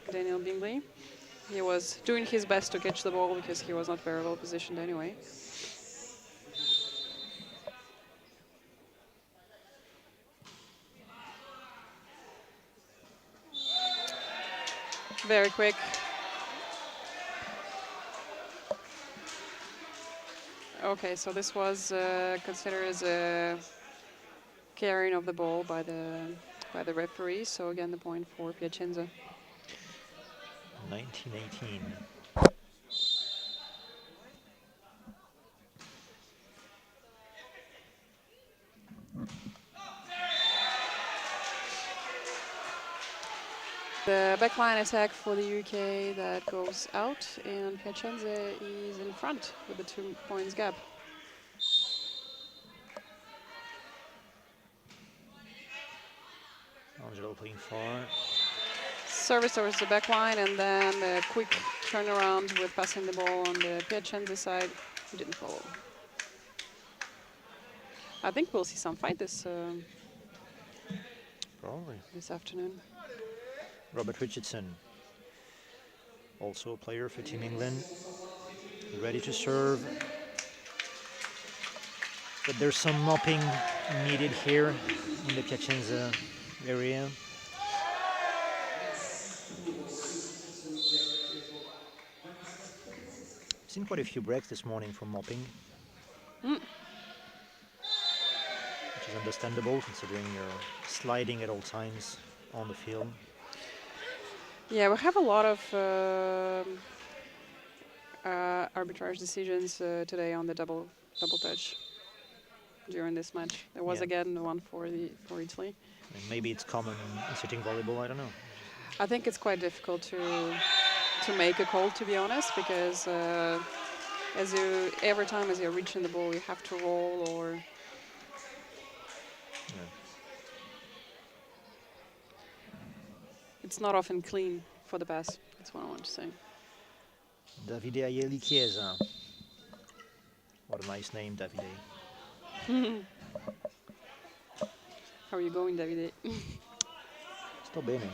Daniel Bingley. He was doing his best to catch the ball because he was not very well positioned anyway. Very quick. Okay, so this was considered as a carrying of the ball by the referee. So again, the point for Piacenza. 1918. The backline attack for the UK that goes out, and Piacenza is in front with a 2 points gap. Angelo playing far. Service towards the backline, and then a quick turnaround with passing the ball on the Piacenza side. He didn't follow. I think we'll see some fight Probably. this afternoon. Robert Richardson, also a player for Team England, ready to serve. But there's some mopping needed here in the Piacenza area. Seen quite a few breaks this morning from mopping, which is understandable considering you're sliding at all times on the field. Yeah, we have a lot of arbitrage decisions today on the double touch during this match. There was again one for Italy. And maybe it's common in sitting volleyball. I don't know. I think it's quite difficult to make a call, to be honest, because every time as you're reaching the ball, you have to roll or. Yeah. It's not often clean for the pass. That's what I want to say. Davide Aielli Chiesa. What a nice name, Davide. How are you going, Davide? Sto bene.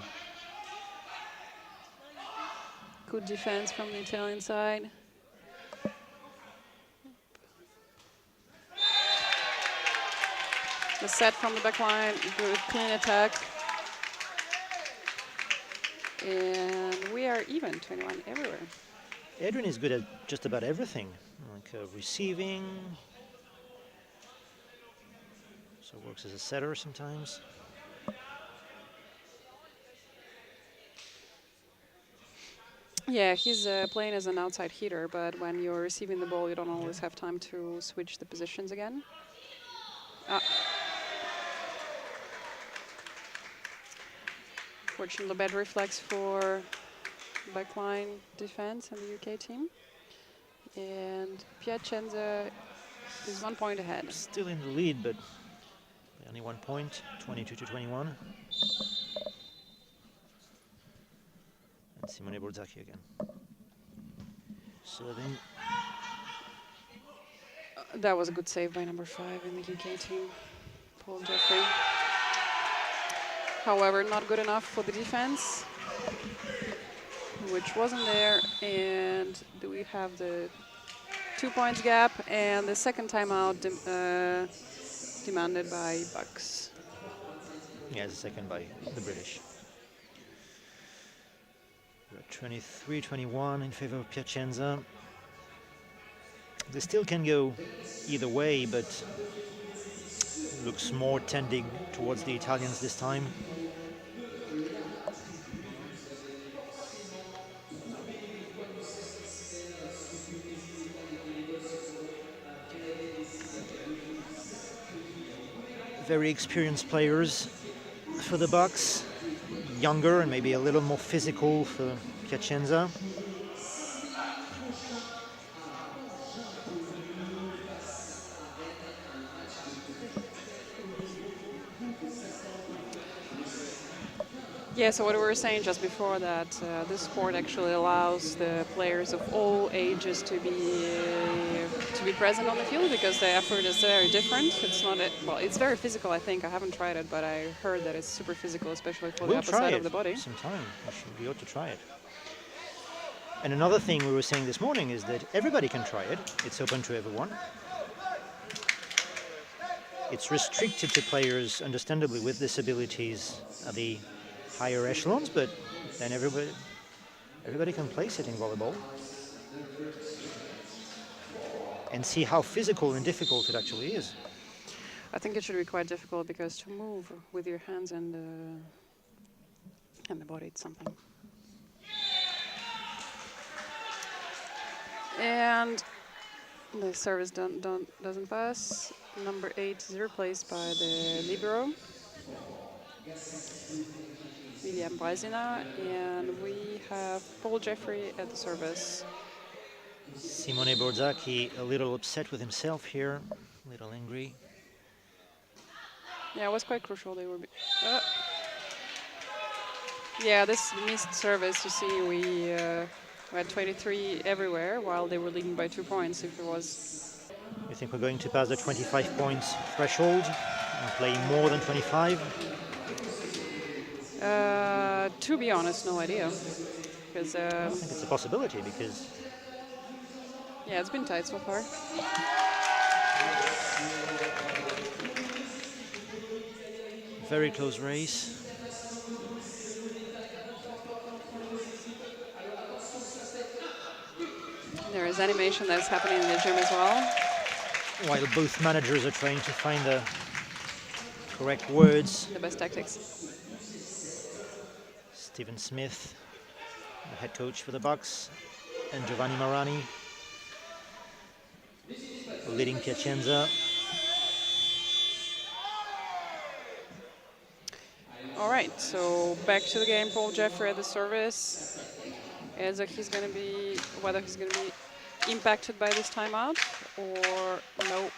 Good defense from the Italian side. The set from the back line, good clean attack. And we are even, 21 everywhere. Edwin is good at just about everything, like receiving. So works as a setter sometimes. Yeah, he's playing as an outside hitter, but when you're receiving the ball, you don't always have time to switch the positions again. Fortunately, bad reflex for backline defense and the UK team. And Piacenza is 1 point ahead. Still in the lead, but only 1 point, 22-21. And Simone Borzacchi again. Serving. That was a good save by number 5 in the UK team, Paul Jeffrey. However, not good enough for the defense, which wasn't there. And do we have the 2 points gap and the second timeout demanded by Bucks? Yeah, the second by the British. We're at 23-21 in favor of Piacenza. They still can go either way, but looks more tending towards the Italians this time. Very experienced players for the Bucks, younger and maybe a little more physical for Piacenza. Yeah, so what we were saying just before that this sport actually allows the players of all ages to be present on the field because the effort is very different. It's not well, it's very physical. I think I haven't tried it, but I heard that it's super physical, especially for the upper side of the body. Sometime we ought to try it. And another thing we were saying this morning is that everybody can try it. It's open to everyone. It's restricted to players, understandably, with disabilities at the higher echelons, but then everybody can play sitting volleyball and see how physical and difficult it actually is. I think it should be quite difficult because to move with your hands and the body, it's something. And the service doesn't pass. Number 8 is replaced by the libero, William Brazina, and we have Paul Jeffrey at the service. Simone Borzacchi a little upset with himself here, a little angry. Yeah, it was quite crucial. They were. Yeah, this missed service. You see, we had 23 everywhere, while they were leading by 2 points. If it was. You think we're going to pass the 25 points threshold and play more than 25? To be honest, no idea. Because I think it's a possibility because. Yeah, it's been tight so far. Very close race. There is animation that's happening in the gym as well. While both managers are trying to find the correct words. The best tactics. Stephen Smith, the head coach for the Bucks, and Giovanni Marani leading Piacenza. All right, so back to the game. Paul Jeffrey at the service. As he's going to be, whether he's going to be impacted by this timeout or no.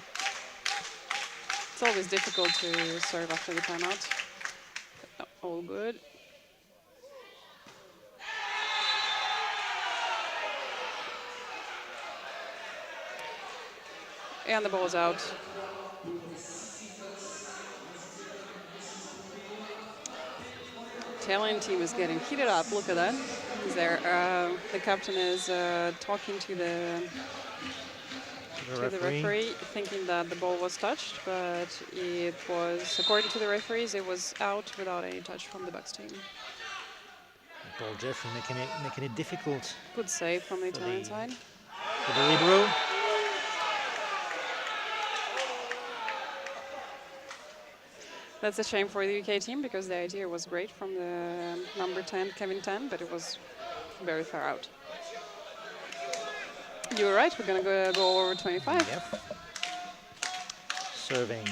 It's always difficult to serve after the timeout. All good. And the ball's out. Italian team is getting heated up. Look at that. He's there. The captain is talking to the referee, thinking that the ball was touched, but it was, according to the referees, it was out without any touch from the Bucks team. Paul Jeffrey making it difficult. Good save from the Italian side. For the libero. That's a shame for the UK team because the idea was great from the number 10, Kevin 10, but it was very far out. You were right, we're going to go over 25. Yep. Serving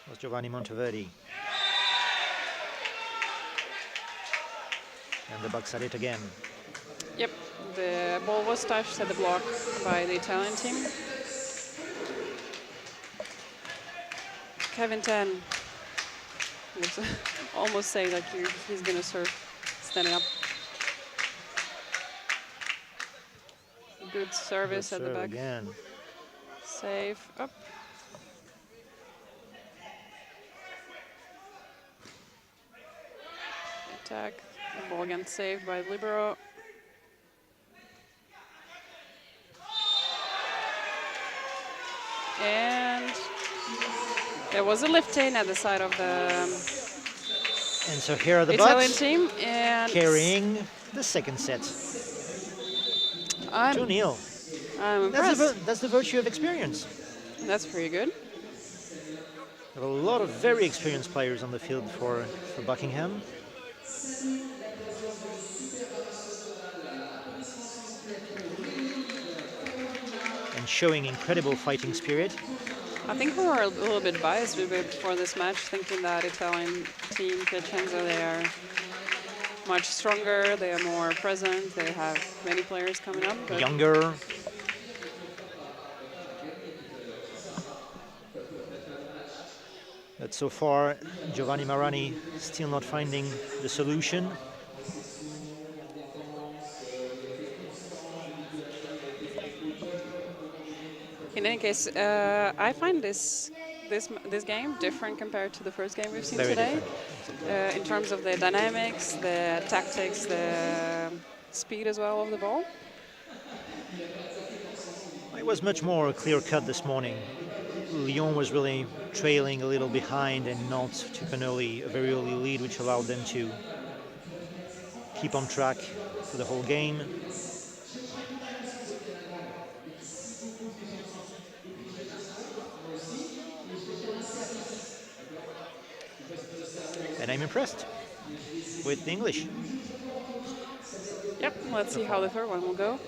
was Giovanni Monteverdi. And the Bucks at it again. Yep, the ball was touched at the block by the Italian team. Kevin 10 looks almost say like he's going to serve standing up. Good service Good at the back. Again. Save up. Attack. The ball again saved by libero. And there was a lift in at the side of the And so here are the Italian Bucks team and carrying the second set. 2-0. I'm impressed. That's the virtue of experience. That's pretty good. There are a lot of very experienced players on the field for Buckingham. And showing incredible fighting spirit. I think we were a little bit biased before this match, thinking that Italian team, Piacenza, they are much stronger, they are more present, they have many players coming up. But younger. But so far, Giovanni Marani still not finding the solution. in any case, I find this game different compared to the first game we've seen Very today. different. In terms of the dynamics, the tactics, the speed as well of the ball. It was much more clear-cut this morning. Lyon was really trailing a little behind and not took a very early lead, which allowed them to keep on track for the whole game. And I'm impressed with the English. Yep, let's see how the third one will go.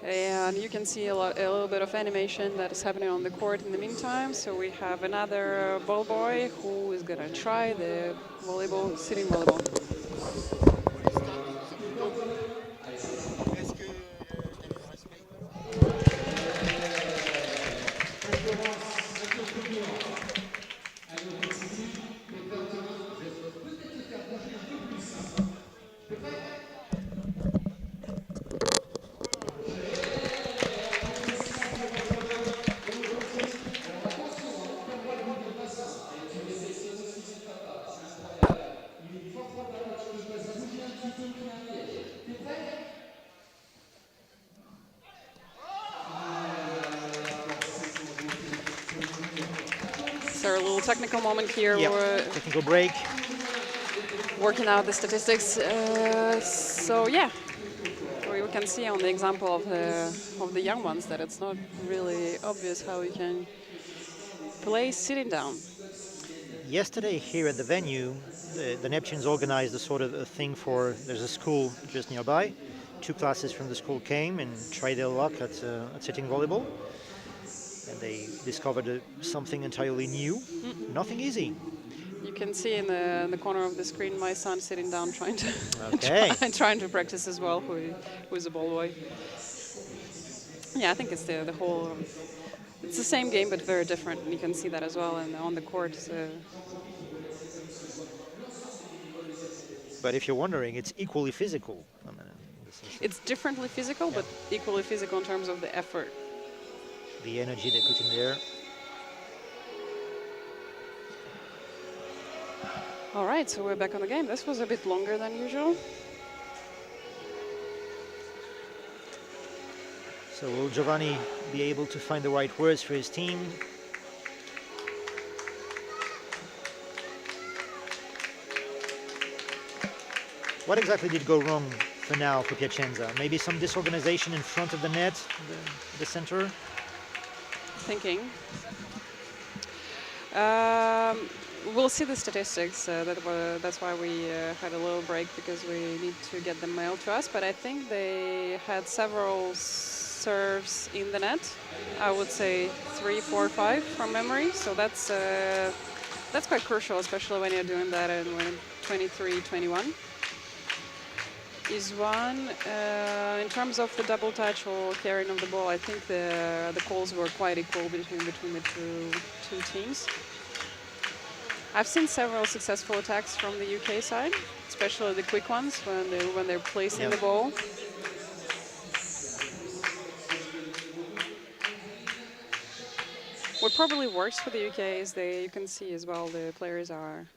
And you can see a little bit of animation that is happening on the court in the meantime. So we have another ball boy who is going to try the volleyball, sitting volleyball. A little technical moment here. Yep. We're Technical break. working out the statistics. So yeah, we can see on the example of the young ones that it's not really obvious how you can play sitting down. Yesterday here at the venue, the Neptunes organized a sort of a thing there's a school just nearby, two classes from the school came and tried their luck at sitting volleyball. And they discovered something entirely new. Nothing easy. You can see in the corner of the screen my son sitting down trying to Okay. trying to practice as well, who's a ball boy. Yeah, I think it's the whole. It's the same game but very different, and you can see that as well on the court. So. But if you're wondering, it's equally physical. I mean, it's differently physical, but equally physical in terms of the effort. The energy they put in there. All right, so we're back on the game. This was a bit longer than usual. So will Giovanni be able to find the right words for his team? What exactly did go wrong for now for Piacenza? Maybe some disorganization in front of the net, the center? Thinking. We'll see the statistics. That's why we had a little break, because we need to get them mailed to us. But I think they had several serves in the net. I would say 3, 4, 5 from memory. So that's quite crucial, especially when you're doing that and when 23, 21. Is one. In terms of the double touch or carrying of the ball, I think the calls were quite equal between the two teams. I've seen several successful attacks from the UK side, especially the quick ones when they're placing the ball. What probably works for the UK is you can see as well the players are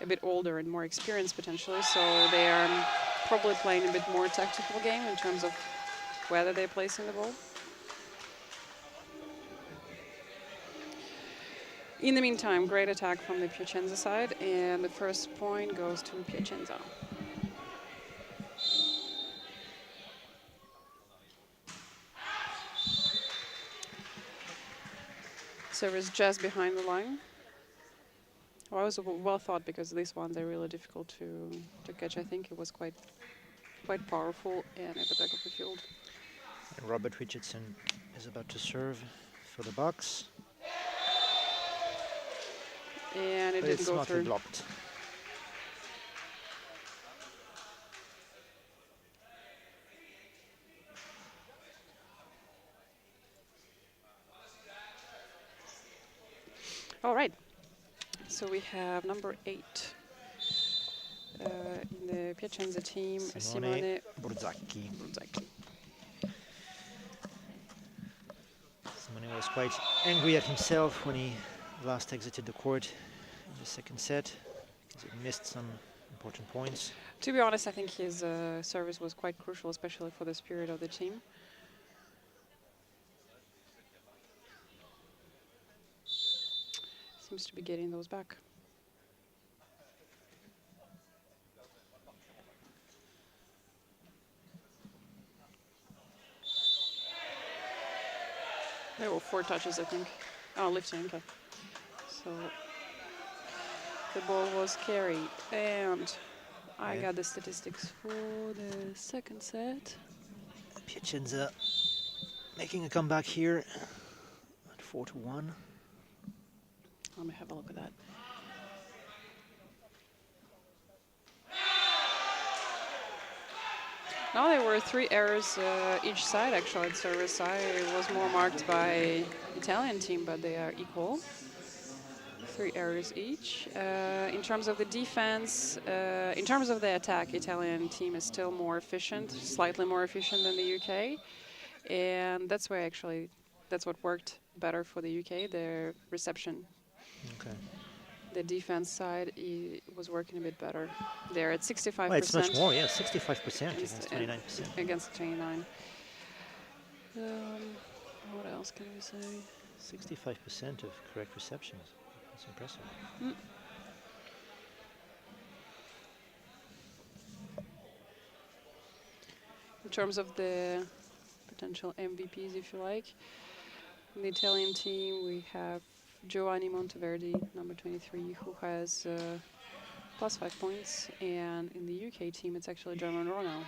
a bit older and more experienced potentially, so they are probably playing a bit more tactical game in terms of whether they're placing the ball. In the meantime, great attack from the Piacenza side, and the first point goes to Piacenza. Service just behind the line. Well, I was well thought, because these ones are really difficult to catch. I think it was quite powerful and at the back of the field. And Robert Richardson is about to serve for the Bucks. And it but didn't it's go not through. blocked. All right. So we have number 8 in the Piacenza team, Simone Burzacchi. Burzacchi. Simone was quite angry at himself when he last exited the court in the second set, because he missed some important points. To be honest, I think his service was quite crucial, especially for the spirit of the team. Seems to be getting those back. There were 4 touches, I think. Oh, lifting, okay. So the ball was carried, and I got the statistics for the second set. Piacenza making a comeback here at 4-1. Let me have a look at that. Now there were 3 errors each side, actually. At service side, it was more marked by Italian team, but they are equal. 3 errors each. In terms of the defense, in terms of the attack, Italian team is still more efficient, slightly more efficient than the UK. And that's why actually, that's what worked better for the UK, their reception. Okay. The defense side was working a bit better. They're at 65%. Well, it's much more, yeah, 65% against 29%. Against 29. What else can we say? 65% of correct receptions. That's impressive. In terms of the potential MVPs, if you like, in the Italian team, we have Giovanni Monteverdi, number 23, who has +5 points. And in the UK team, it's actually German Ronald.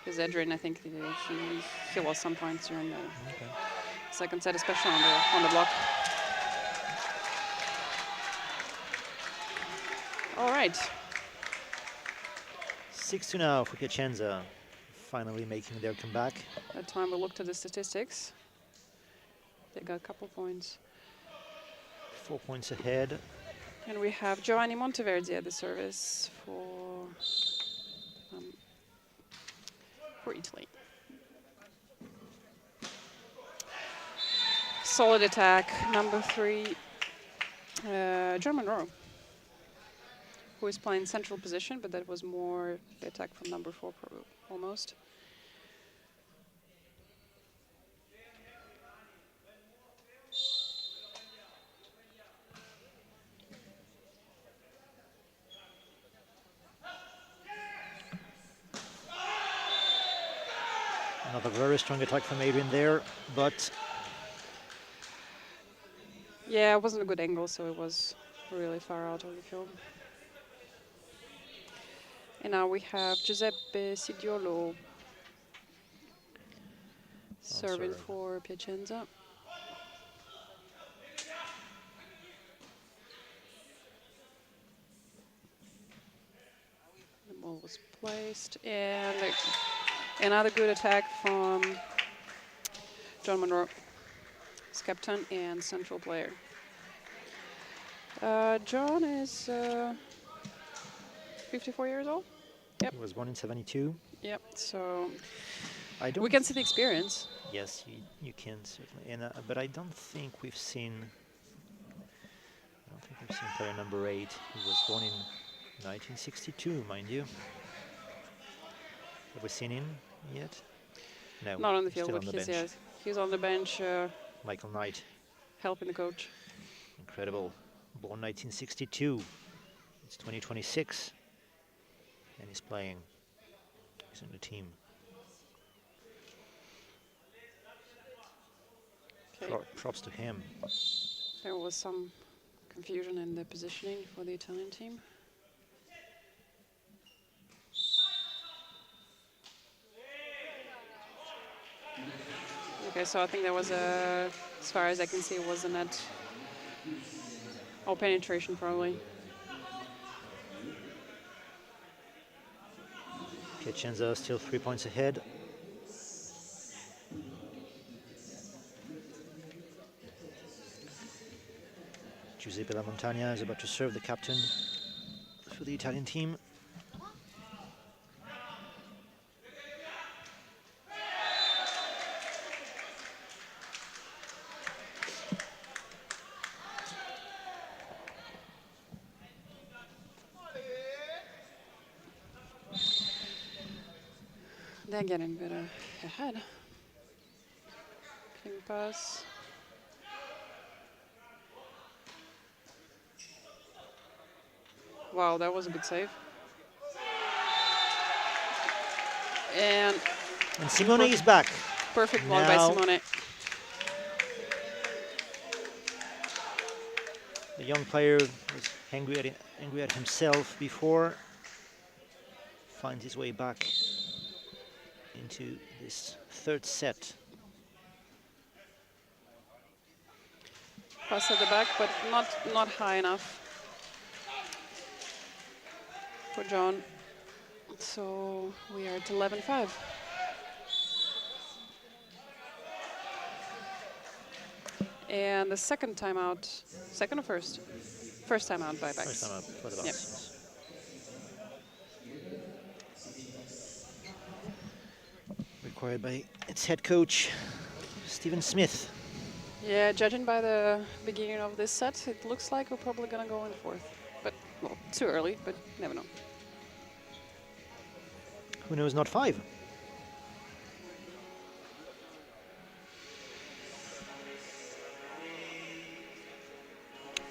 Because Adrian, I think he lost some points during the Okay. second set, especially on the block. All right. 6-2 now for Piacenza, finally making their comeback. That time we looked at the statistics. They got a couple points. 4 points ahead. And we have Giovanni Monteverdi at the service for Italy. Solid attack, number 3, John Monroe, who is playing central position, but that was more the attack from number 4, almost. Another very strong attack from Adrian there, but Yeah, it wasn't a good angle, so it was really far out of the field. And now we have Giuseppe Sidiolo serving for Piacenza. The ball was placed, and another good attack from John Monroe, his captain and central player. John is 54 years old. Yep. he was born in 72. Yep. So I don't. we can see the experience. Yes, you can certainly, and but I don't think we've seen. Player number 8. He was born in 1962, mind you. Have we seen him yet? No. Not on the he's field, still but on the bench. he's on the bench Michael Knight, helping the coach. incredible. Born 1962. It's 2026, and he's playing. He's in the team. Okay. Props to him. There was some confusion in the positioning for the Italian team. Okay, so I think there was as far as I can see, it was a net. Oh, penetration probably. Piacenza still 3 points ahead. Giuseppe La Montagna is about to serve, the captain for the Italian team. They're getting a bit ahead. Clean pass. Wow, that was a good save. And Simone is back. Perfect block by Simone. The young player was angry at himself before. Finds his way back into this third set. Pass at the back, but not high enough for John. So we are at 11-5. And the second timeout, second or first? First timeout by Bucks. First timeout for the Bucks. Yep. Yes. Required by its head coach, Stephen Smith. Yeah, judging by the beginning of this set, it looks like we're probably going to go in the fourth. But, well, too early, but never know. Who knows, not 5.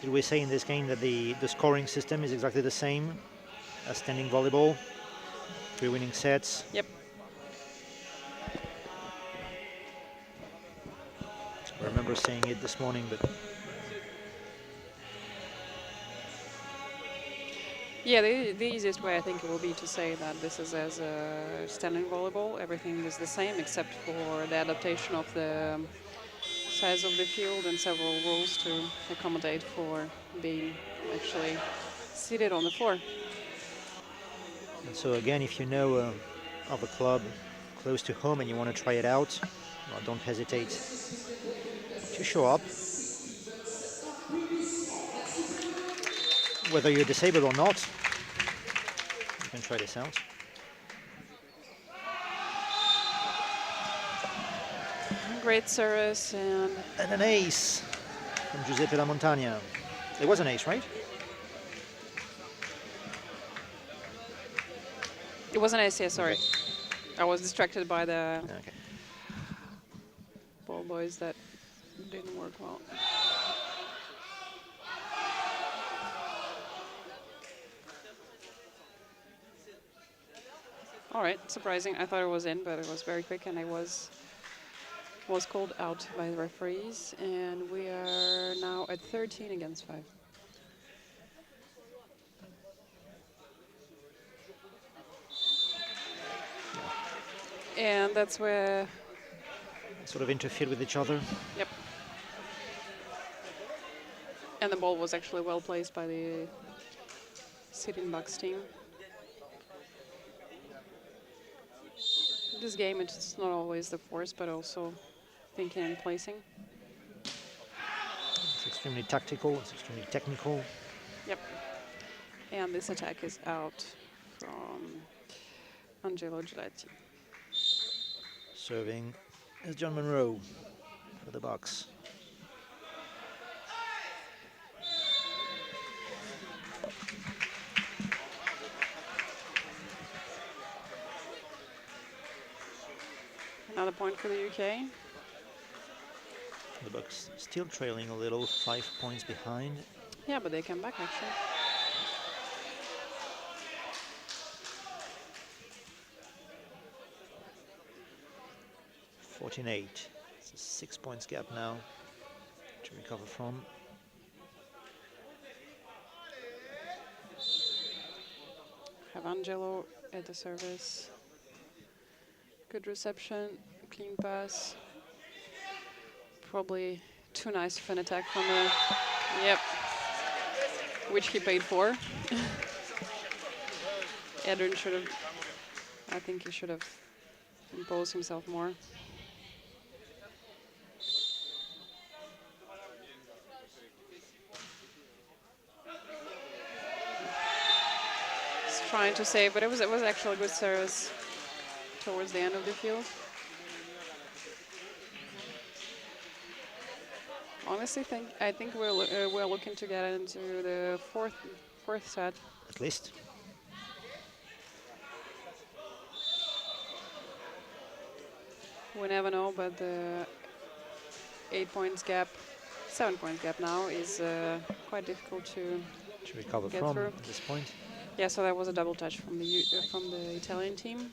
Did we say in this game that the scoring system is exactly the same as standing volleyball? 3 winning sets. Yep. I remember saying it this morning, but Yeah, the easiest way I think it will be to say that this is as a standing volleyball. Everything is the same except for the adaptation of the size of the field and several rules to accommodate for being actually seated on the floor. And so again, if you know of a club close to home and you want to try it out, well, don't hesitate to show up. Whether you're disabled or not, you can try this out. Great service and And an ace from Giuseppe La Montagna. It was an ace, right? it was an ace, yeah, sorry. Okay. I was distracted by the Okay. ball boys that didn't work well. All right, surprising. I thought it was in, but it was very quick, and I was called out by the referees, and we are now at 13 against 5. And that's where, Sort of interfered with each other. yep. And the ball was actually well placed by the sitting Bucks team. This game, it's not always the force, but also thinking and placing. It's extremely tactical, it's extremely technical. Yep. And this attack is out from Angelo Giletti. Serving is John Monroe for the Bucks. Another point for the UK. The Bucks still trailing a little, 5 points behind. Yeah, but they come back actually. It's a 6 points gap now to recover from. Have Angelo at the service. Good reception, clean pass. Probably too nice of an attack from the, yep, which he paid for. Edwin should have, I think he should have imposed himself more. He's trying to save, but it was actually a good service towards the end of the field. Honestly, I think we're looking to get into the fourth set. At least. We never know, but the 8 points gap, 7 points gap now is quite difficult to recover get from through. at this point. Yeah, so that was a double touch from the Italian team.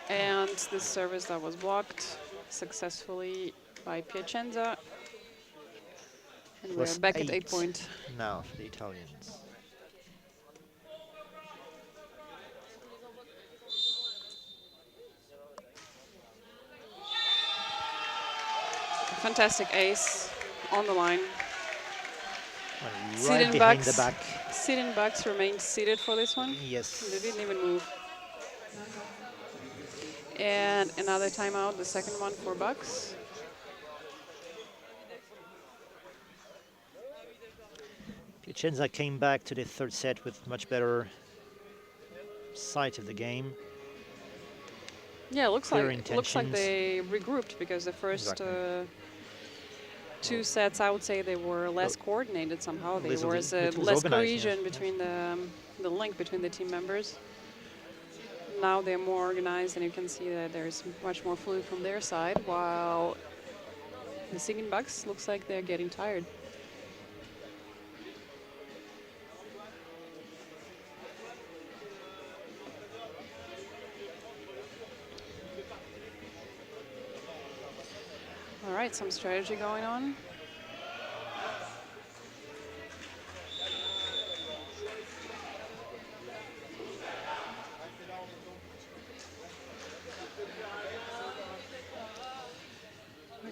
And this service that was blocked successfully by Piacenza. And Plus we're back at 8 points. Now for the Italians. Fantastic ace on the line. Right behind the back. Sitting Bucks remained seated for this one. Yes. They didn't even move. And another timeout, the second one for Bucks. Piacenza came back to the third set with much better sight of the game. Yeah, it looks like intentions. they regrouped because the first Exactly. two sets, I would say they were less coordinated somehow. There was less cohesion between the link between the team members. Now they're more organized, and you can see that there's much more fluid from their side, while the Singing Bucks looks like they're getting tired. All right, some strategy going on.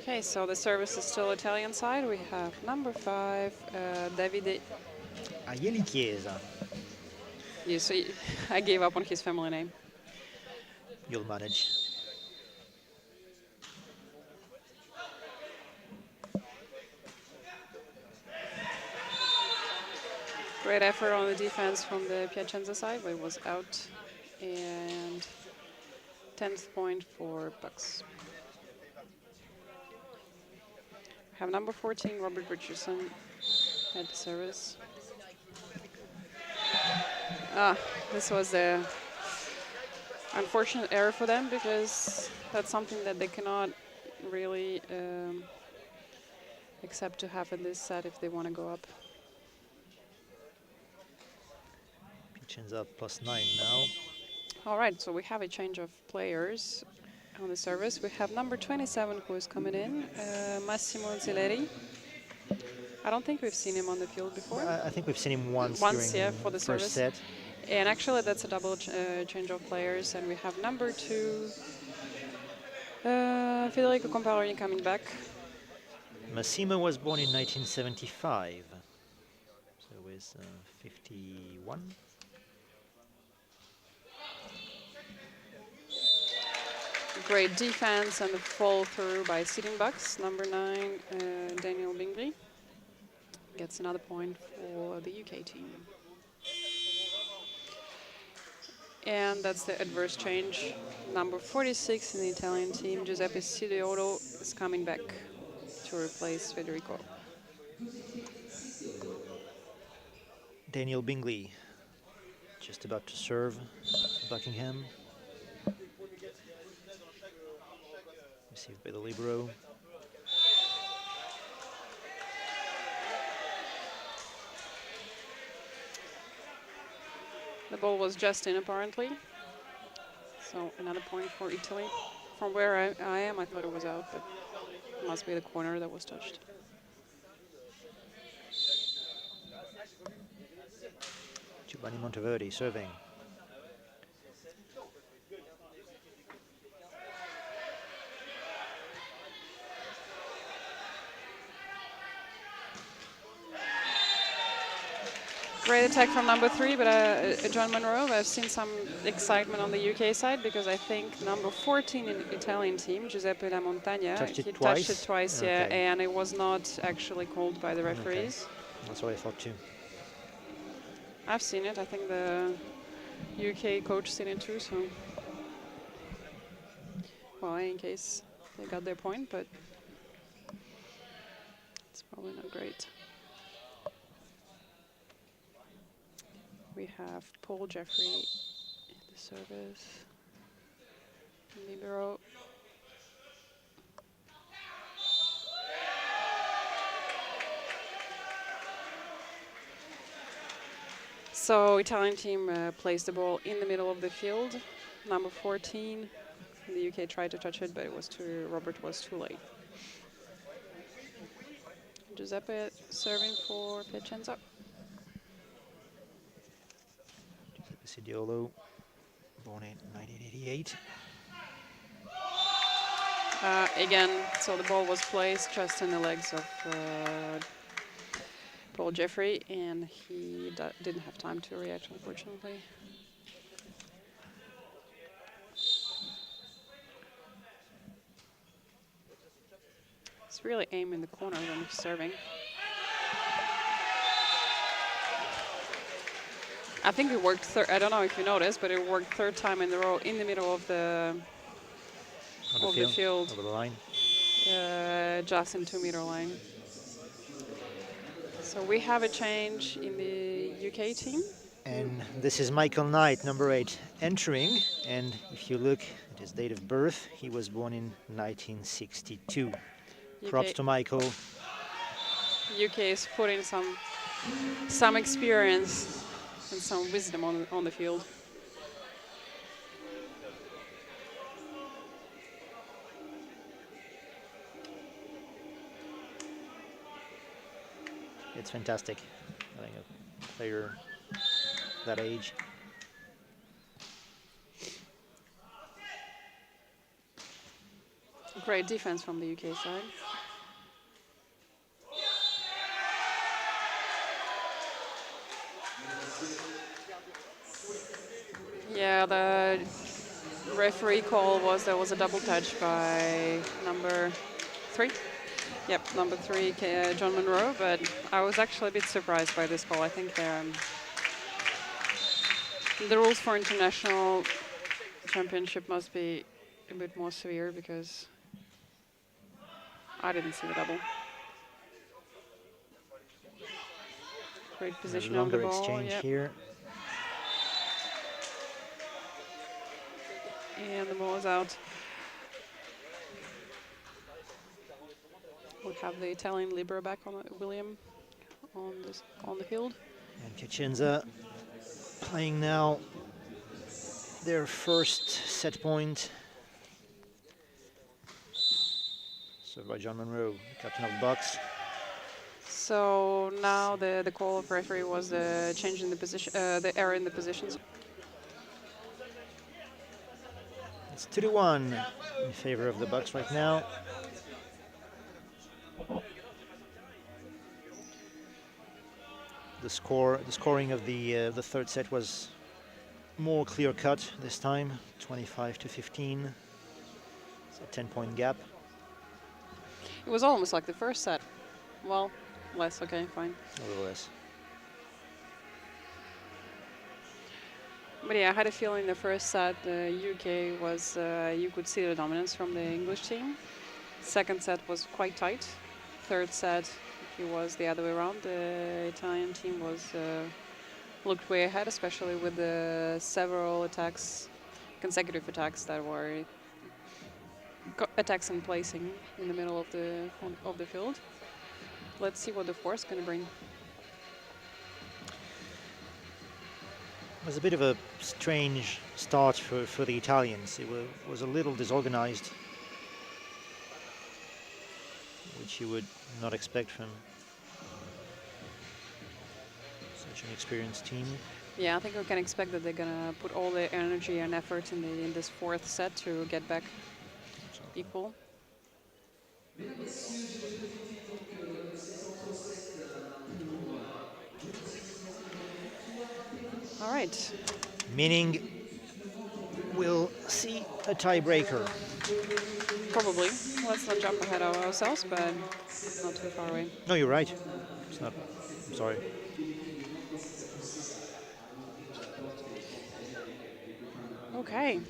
Okay, so the service is still Italian side. We have number 5, Davide. Aieli Chiesa. You see, I gave up on his family name. You'll manage. Great effort on the defense from the Piacenza side, but it was out. And 10th point for Bucks. We have number 14, Robert Richardson at the service. This was a unfortunate error for them because that's something that they cannot really accept to happen this set if they want to go up. Piacenza up +9 now. All right, so we have a change of players on the service. We have number 27 who is coming in, Massimo Zileri. I don't think we've seen him on the field before. I think we've seen him once Once, during yeah, for the first service. set. And actually, that's a double change of players. And we have number 2, Federico Comparoni coming back. Massimo was born in 1975, so he's 51. Great defense and the fall through by seeding Bucks. Number 9, Daniel Bingley gets another point for the UK team. And that's the adverse change. Number 46 in the Italian team, Giuseppe Sidiotto, is coming back to replace Federico. Daniel Bingley just about to serve Buckingham. Received by the libero. The ball was just in, apparently. So another point for Italy. From where I am, I thought it was out, but it must be the corner that was touched. Giovanni Monteverdi serving. Great attack from number 3, but John Monroe. I've seen some excitement on the UK side because I think number 14 in the Italian team, Giuseppe La Montagna, Touched it he twice? touched it twice, Okay. yeah, and it was not actually called by the referees. Okay. That's what I thought too. I've seen it. I think the UK coach seen it too. So, well, in case they got their point, but it's probably not great. We have Paul Jeffrey in the service. Libero. So Italian team placed the ball in the middle of the field. Number 14. The UK tried to touch it, but Robert was too late. Giuseppe serving for Piacenza. Sidiolo, born in 1988. Again, so the ball was placed just in the legs of Paul Jeffrey, and he didn't have time to react, unfortunately. It's really aim in the corner when he's serving. I think it worked I don't know if you noticed, but it worked third time in a row in the middle of the field. Over the line. Just in 2-meter line. So we have a change in the UK team. And this is Michael Knight, number 8, entering. And if you look at his date of birth, he was born in 1962. Props to Michael. UK is putting some experience and some wisdom on the field. It's fantastic having a player that age. Great defense from the UK side. Yeah, the referee call was there was a double touch by number 3. Yep, number 3, John Monroe, but I was actually a bit surprised by this call. I think the rules for international championship must be a bit more severe because I didn't see the double. Great position A of the longer ball. exchange Yep. here. And the ball is out. We have the Italian libero back on William on the field. And Piacenza playing now their first set point. Served by John Monroe, captain of the box. So now the call of referee was the change in the position, the error in the positions. It's 2-1 in favor of the Bucks right now. The scoring of the third set was more clear-cut this time, 25-15. It's a 10-point gap. It was almost like the first set. Well, less. Okay, fine. A little less. But yeah, I had a feeling the first set, the UK was, you could see the dominance from the English team. Second set was quite tight. Third set, it was the other way around. The Italian team was looked way ahead, especially with the several attacks, consecutive attacks that were attacks and placing in the middle of the field. Let's see what the fourth is going to bring. It was a bit of a strange start for the Italians. It was a little disorganized, which you would not expect from such an experienced team. Yeah, I think we can expect that they're going to put all their energy and effort in this fourth set to get back equal. All right. Meaning we'll see a tiebreaker. Probably. Let's not jump ahead of ourselves, but not too far away. No, you're right. It's not. I'm sorry. Okay.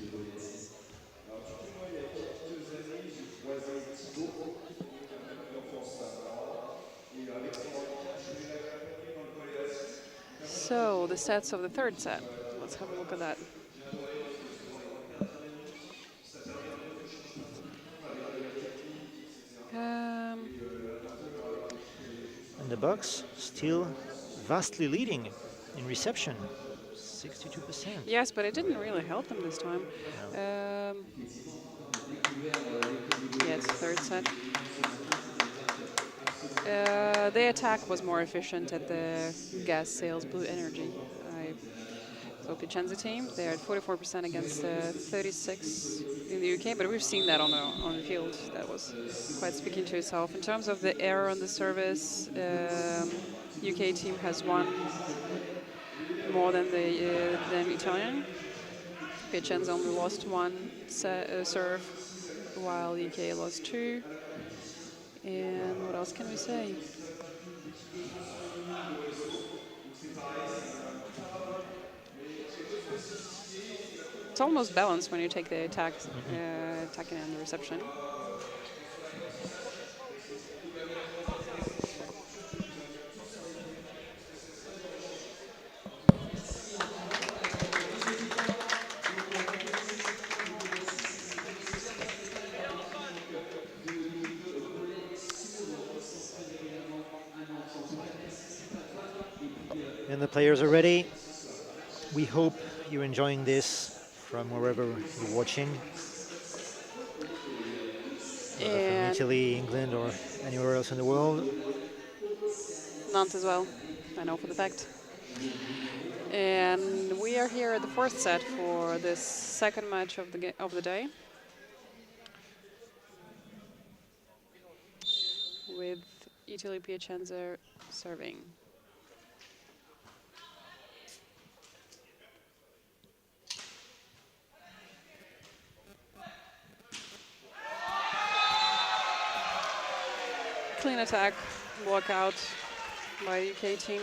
So the sets of the third set. Let's have a look at that. And the Bucks still vastly leading in reception, 62%. Yes, but it didn't really help them this time. No. Yeah, it's the third set. The attack was more efficient at the gas sales Bluenergy. So Piacenza team, they're at 44% against 36 in the UK, but we've seen that on the field. That was quite speaking to itself. In terms of the error on the service, UK team has one more than the Italian. Piacenza only lost one serve, while UK lost 2. And what else can we say? It's almost balanced when you take the attacking and the reception. And the players are ready. We hope you're enjoying this from wherever you're watching. From Italy, England, or anywhere else in the world. Nantes as well, I know for the fact. And we are here at the fourth set for this second match of the day. Italy Piacenza serving. Clean attack, block out by UK team.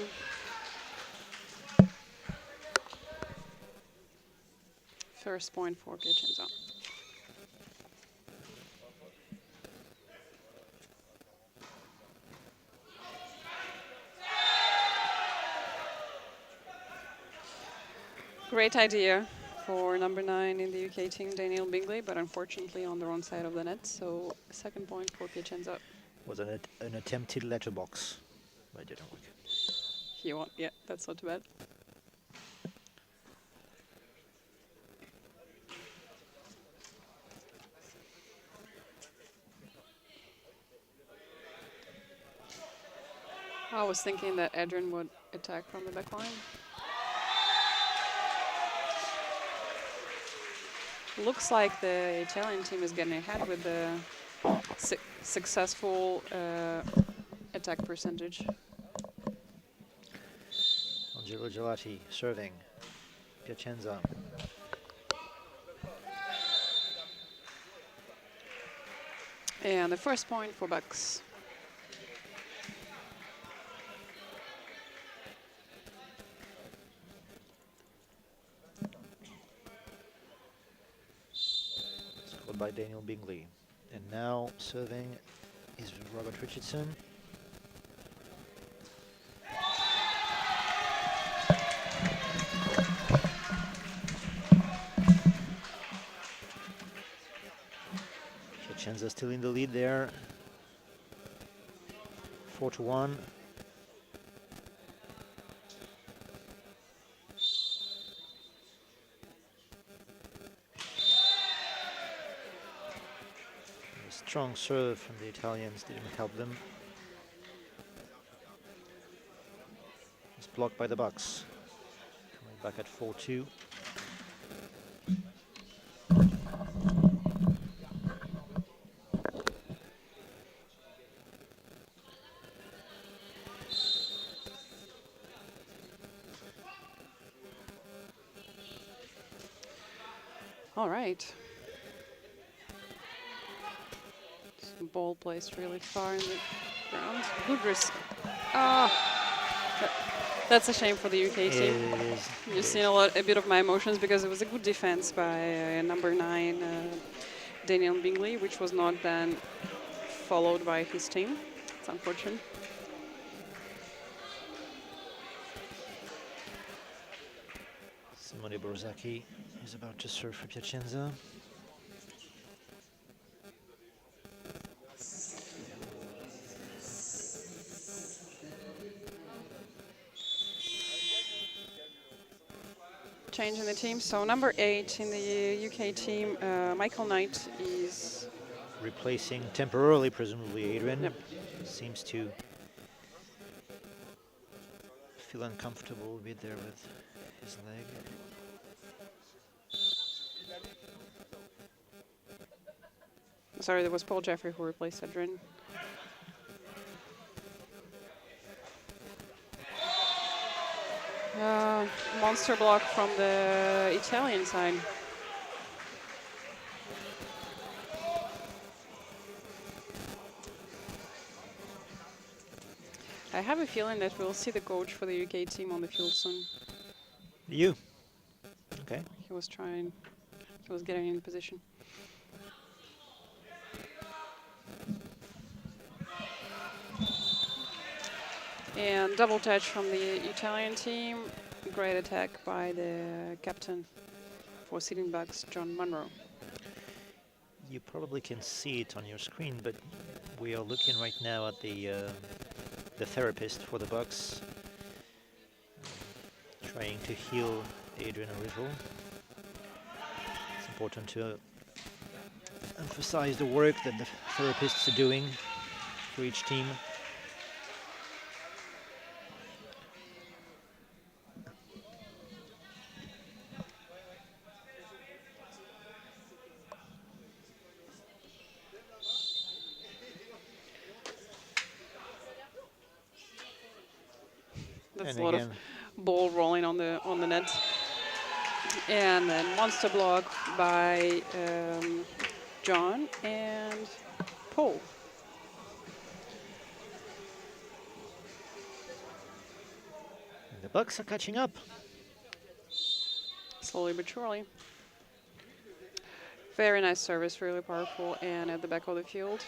First point for Piacenza. Great idea for number 9 in the UK team, Daniel Bingley, but unfortunately on the wrong side of the net. So second point for Piacenza. Was an attempted letterbox, but it didn't work. He won. Yeah, that's not too bad. I was thinking that Adrian would attack from the back line. Looks like the Italian team is getting ahead with the successful attack percentage. Angelo Gelati serving. Piacenza. And the first point for Bucks. Scored by Daniel Bingley. And now serving is Robert Richardson. Piacenza still in the lead there. 4-1. A strong serve from the Italians didn't help them. It's blocked by the Bucks. Coming back at 4-2. All right. Some ball placed really far in the ground. Good risk. That's a shame for the UK team. You've seen a bit of my emotions because it was a good defense by number 9, Daniel Bingley, which was not then followed by his team. It's unfortunate. Simone Borzaki is about to serve for Piacenza. Change in the team. So number 8 in the UK team, Michael Knight is replacing temporarily, presumably, Adrian. Yep. Seems to feel uncomfortable a bit there with his leg. Sorry, there was Paul Jeffrey who replaced Adrian. Monster block from the Italian side. I have a feeling that we'll see the coach for the UK team on the field soon. You? Okay. He was getting in position. And double touch from the Italian team. Great attack by the captain for Sitting Bucks, John Munro. You probably can see it on your screen, but we are looking right now at the therapist for the Bucks, trying to heal Adrian a little. It's important to emphasize the work that the therapists are doing for each team. It's a lot of ball rolling on the net. And then monster block by John and Paul. And the Bucks are catching up. Slowly but surely. Very nice service, really powerful, and at the back of the field.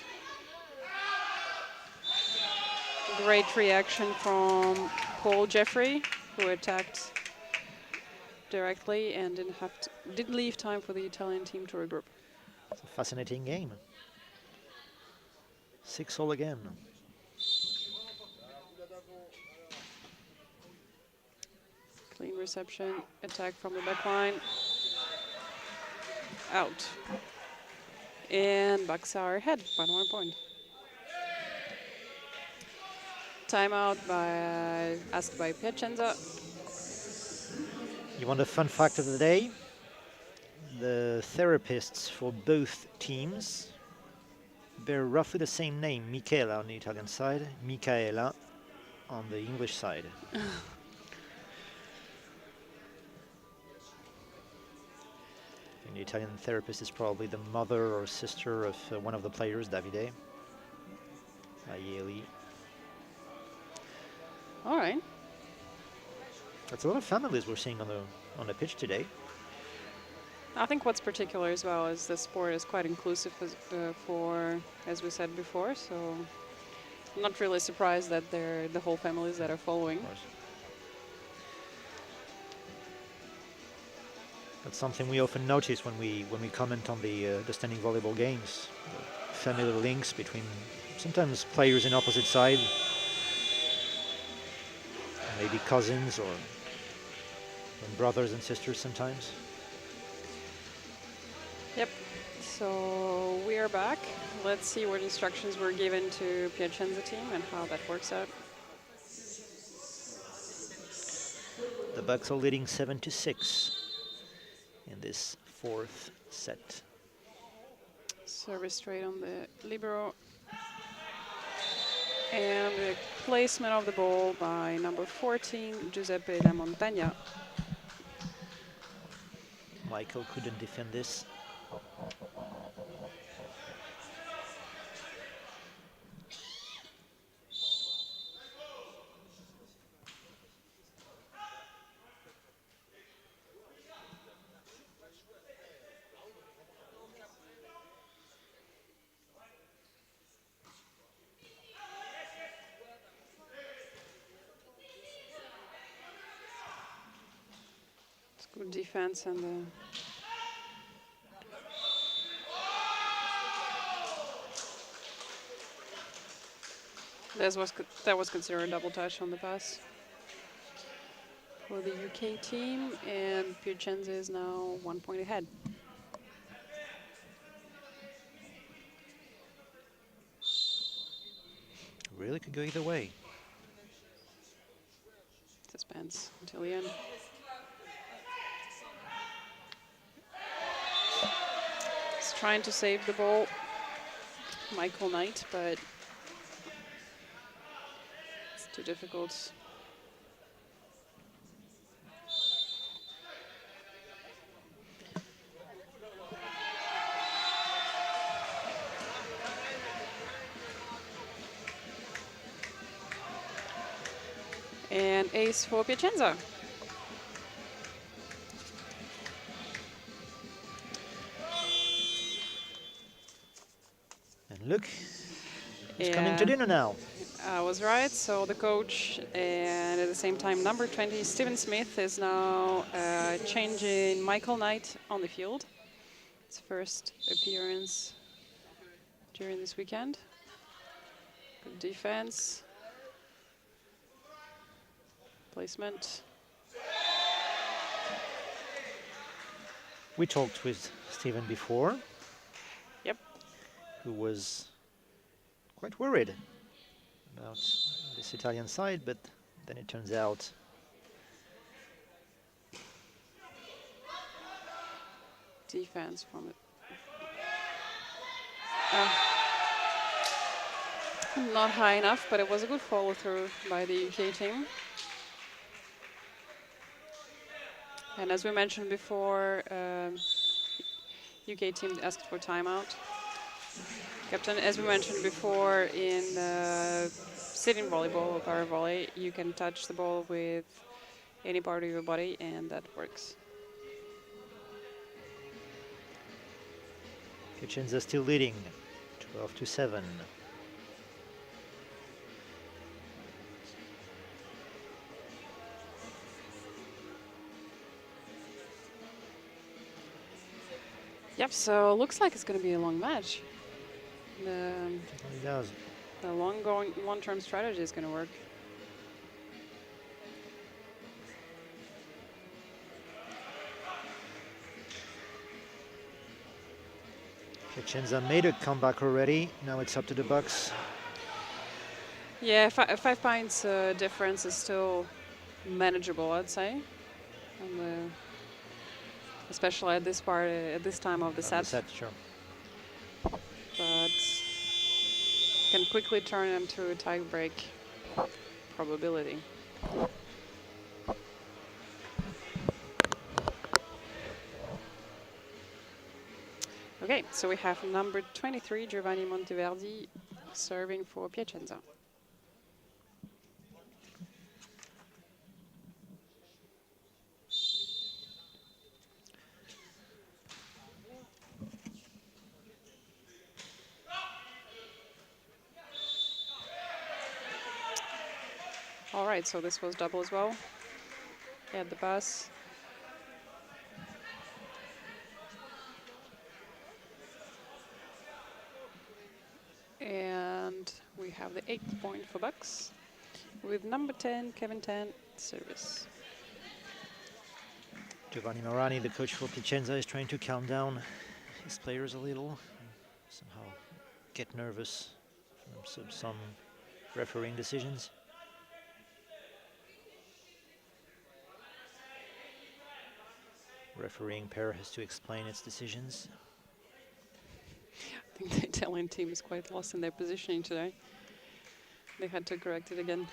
Great reaction from Paul Jeffrey, who attacked directly and didn't leave time for the Italian team to regroup. It's a fascinating game. 6-all again. Clean reception, attack from the back line. Out. And Bucks are ahead by 1 point. Timeout asked by Piacenza. You want a fun fact of the day? The therapists for both teams bear roughly the same name, Michela on the Italian side, Michaela on the English side. And the Italian therapist is probably the mother or sister of one of the players, Davide Aielli. All right. That's a lot of families we're seeing on the pitch today. I think what's particular as well is the sport is quite inclusive for, as we said before, so I'm not really surprised that they're the whole families that are following. That's something we often notice when we comment on the standing volleyball games. The familiar links between sometimes players in opposite side, maybe cousins or brothers and sisters sometimes. Yep. So we are back. Let's see what instructions were given to Piacenza team and how that works out. The Bucks are leading 7-6 in this fourth set. Service straight on the libero. And the placement of the ball by number 14, Giuseppe La Montagna. Michael couldn't defend this. It's good defense and that was considered a double touch on the pass for the UK team, and Piacenza is now 1 point ahead. Really could go either way. Suspense until the end. He's trying to save the ball, Michael Knight, but it's too difficult. And ace for Piacenza. And look, he's coming to dinner now. I was right. So the coach and at the same time number 20, Stephen Smith, is now changing Michael Knight on the field. His first appearance during this weekend. Good defense. Placement. We talked with Stephen before. Yep. Who was quite worried about this Italian side, but then it turns out Defense from it. Not high enough, but it was a good follow through by the UK team. And as we mentioned before, UK team asked for timeout. Captain, as we mentioned before, in sitting volleyball or para volley, you can touch the ball with any part of your body, and that works. Piacenza still leading, 12-7. Yep, so looks like it's going to be a long match. It does. The long-term strategy is going to work. Piacenza made a comeback already. Now it's up to the Bucks. Yeah, 5 points difference is still manageable, I'd say. And, especially at this time of the set. Sure. But can quickly turn into a tie break probability. Okay, so we have number 23, Giovanni Monteverdi, serving for Piacenza. All right, so this was double as well. At the bus. And we have the 8th point for Bucks with number 10, Kevin 10, service. Giovanni Morani, the coach for Piacenza, is trying to calm down his players a little, somehow get nervous from some refereeing decisions. Refereeing pair has to explain its decisions. I think the Italian team is quite lost in their positioning today. They had to correct it again.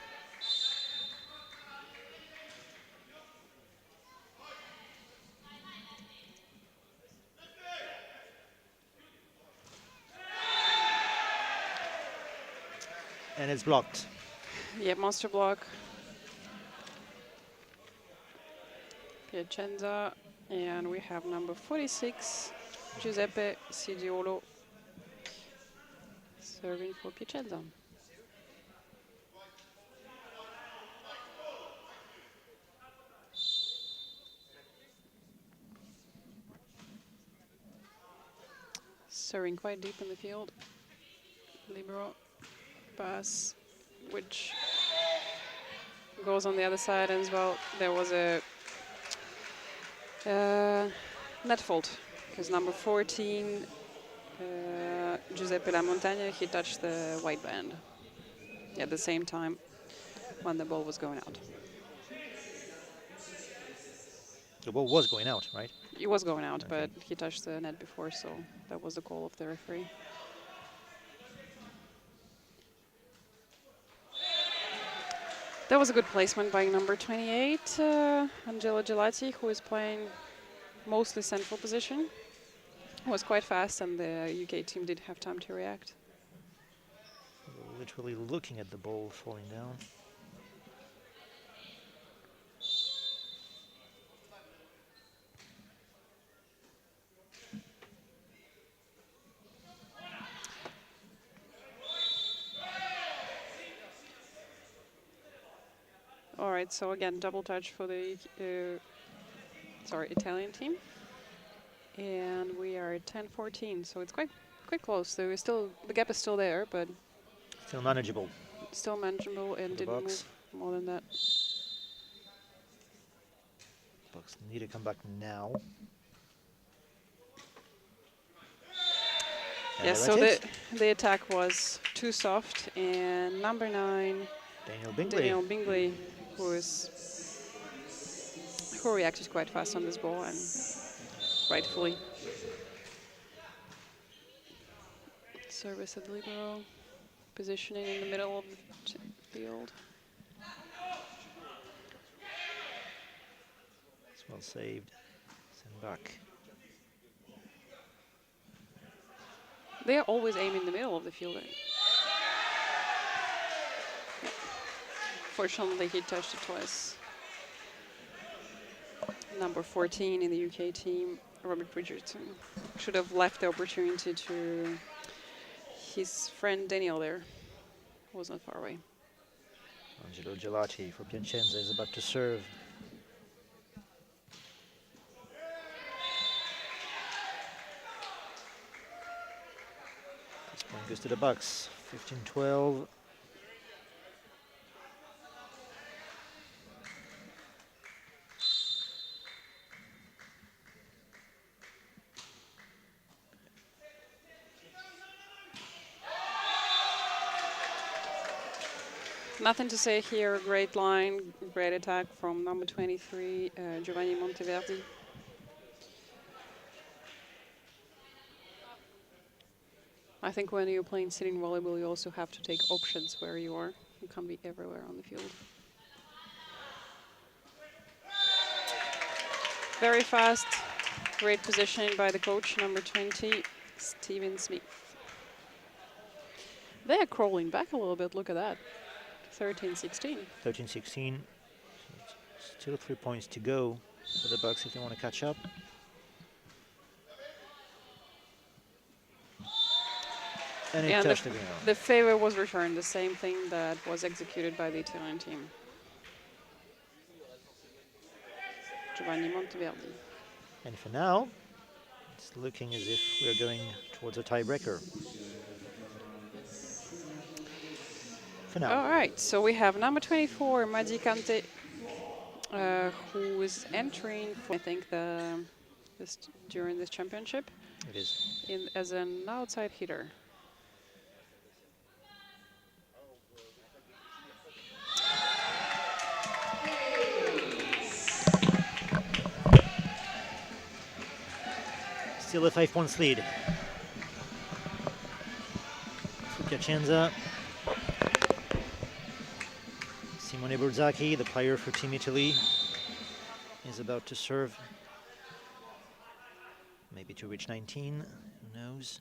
And it's blocked. Yeah, monster block. Piacenza, and we have number 46, Giuseppe Sidiolo, serving for Piacenza. Serving quite deep in the field. Libero pass, which goes on the other side as well. There was a net fault because number 14, Giuseppe La Montagna, he touched the white band at the same time when the ball was going out. The ball was going out, right? It was going out, Okay. but he touched the net before, so that was the call of the referee. That was a good placement by number 28, Angelo Gelati, who is playing mostly central position. Was quite fast, and the UK team did have time to react. Literally looking at the ball falling down. All right, so again, double touch for the Italian team, and we are at 10-14, so it's quite close. There is still, the gap is still there, but Still manageable. still manageable and didn't move more than that. Bucks need to come back now. And Yes, so the attack was too soft, and number 9, Daniel Bingley, who reacted quite fast on this ball, and rightfully. Service at libero, positioning in the middle of the field. Well saved. Send back. They are always aiming in the middle of the field. Fortunately, he touched it twice. Number 14 in the UK team, Robert Bridgerton, should have left the opportunity to his friend Daniel there. Was not far away. Angelo Gelati for Piacenza is about to serve. This point goes to the Bucks. 15-12. Nothing to say here. Great line, great attack from number 23, Giovanni Monteverdi. I think when you're playing sitting volleyball, you also have to take options where you are. You can't be everywhere on the field. Very fast, great positioning by the coach, number 20, Stephen Smith. They are crawling back a little bit, look at that. 13-16. 13-16. Still 3 points to go for the Bucks if they want to catch up. And it touched the ground. The favor was returned, the same thing that was executed by the Italian team. Giovanni Monteverdi. And for now, it's looking as if we're going towards a tiebreaker. For now. All right, so we have number 24, Madi Kante, who is entering, for, I think, during this championship. It is. As an outside hitter. Still a 5 points lead for Piacenza. Simone Burzaki, the player for Team Italy, is about to serve. Maybe to reach 19, who knows.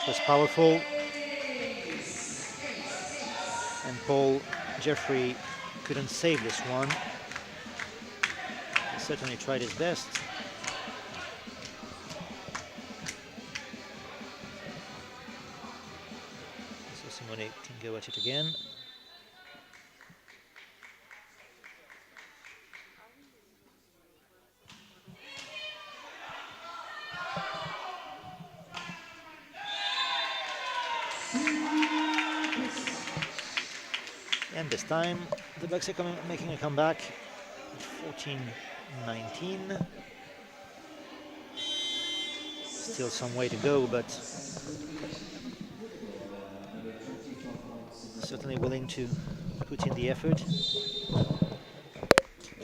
It was powerful. And Paul Jeffrey couldn't save this one. He certainly tried his best. So Simone can go at it again. And this time, the Bucks are making a comeback. 14-19. Still some way to go, but certainly willing to put in the effort.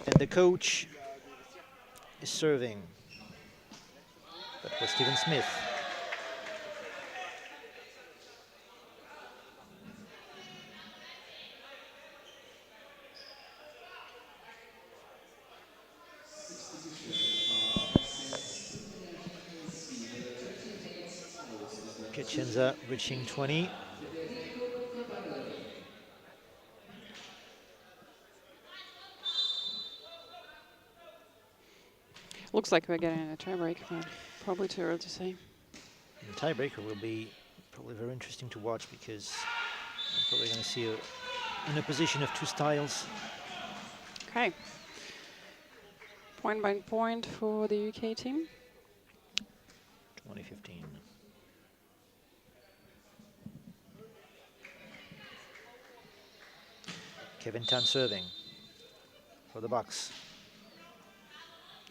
And the coach is serving. That was Stephen Smith. Piacenza reaching 20. Looks like we're getting a tiebreak, but probably too early to say. And the tiebreaker will be probably very interesting to watch because I'm probably going to see in a position of two styles. Okay. Point by point for the UK team. 2015. Kevin Tan serving for the Bucks.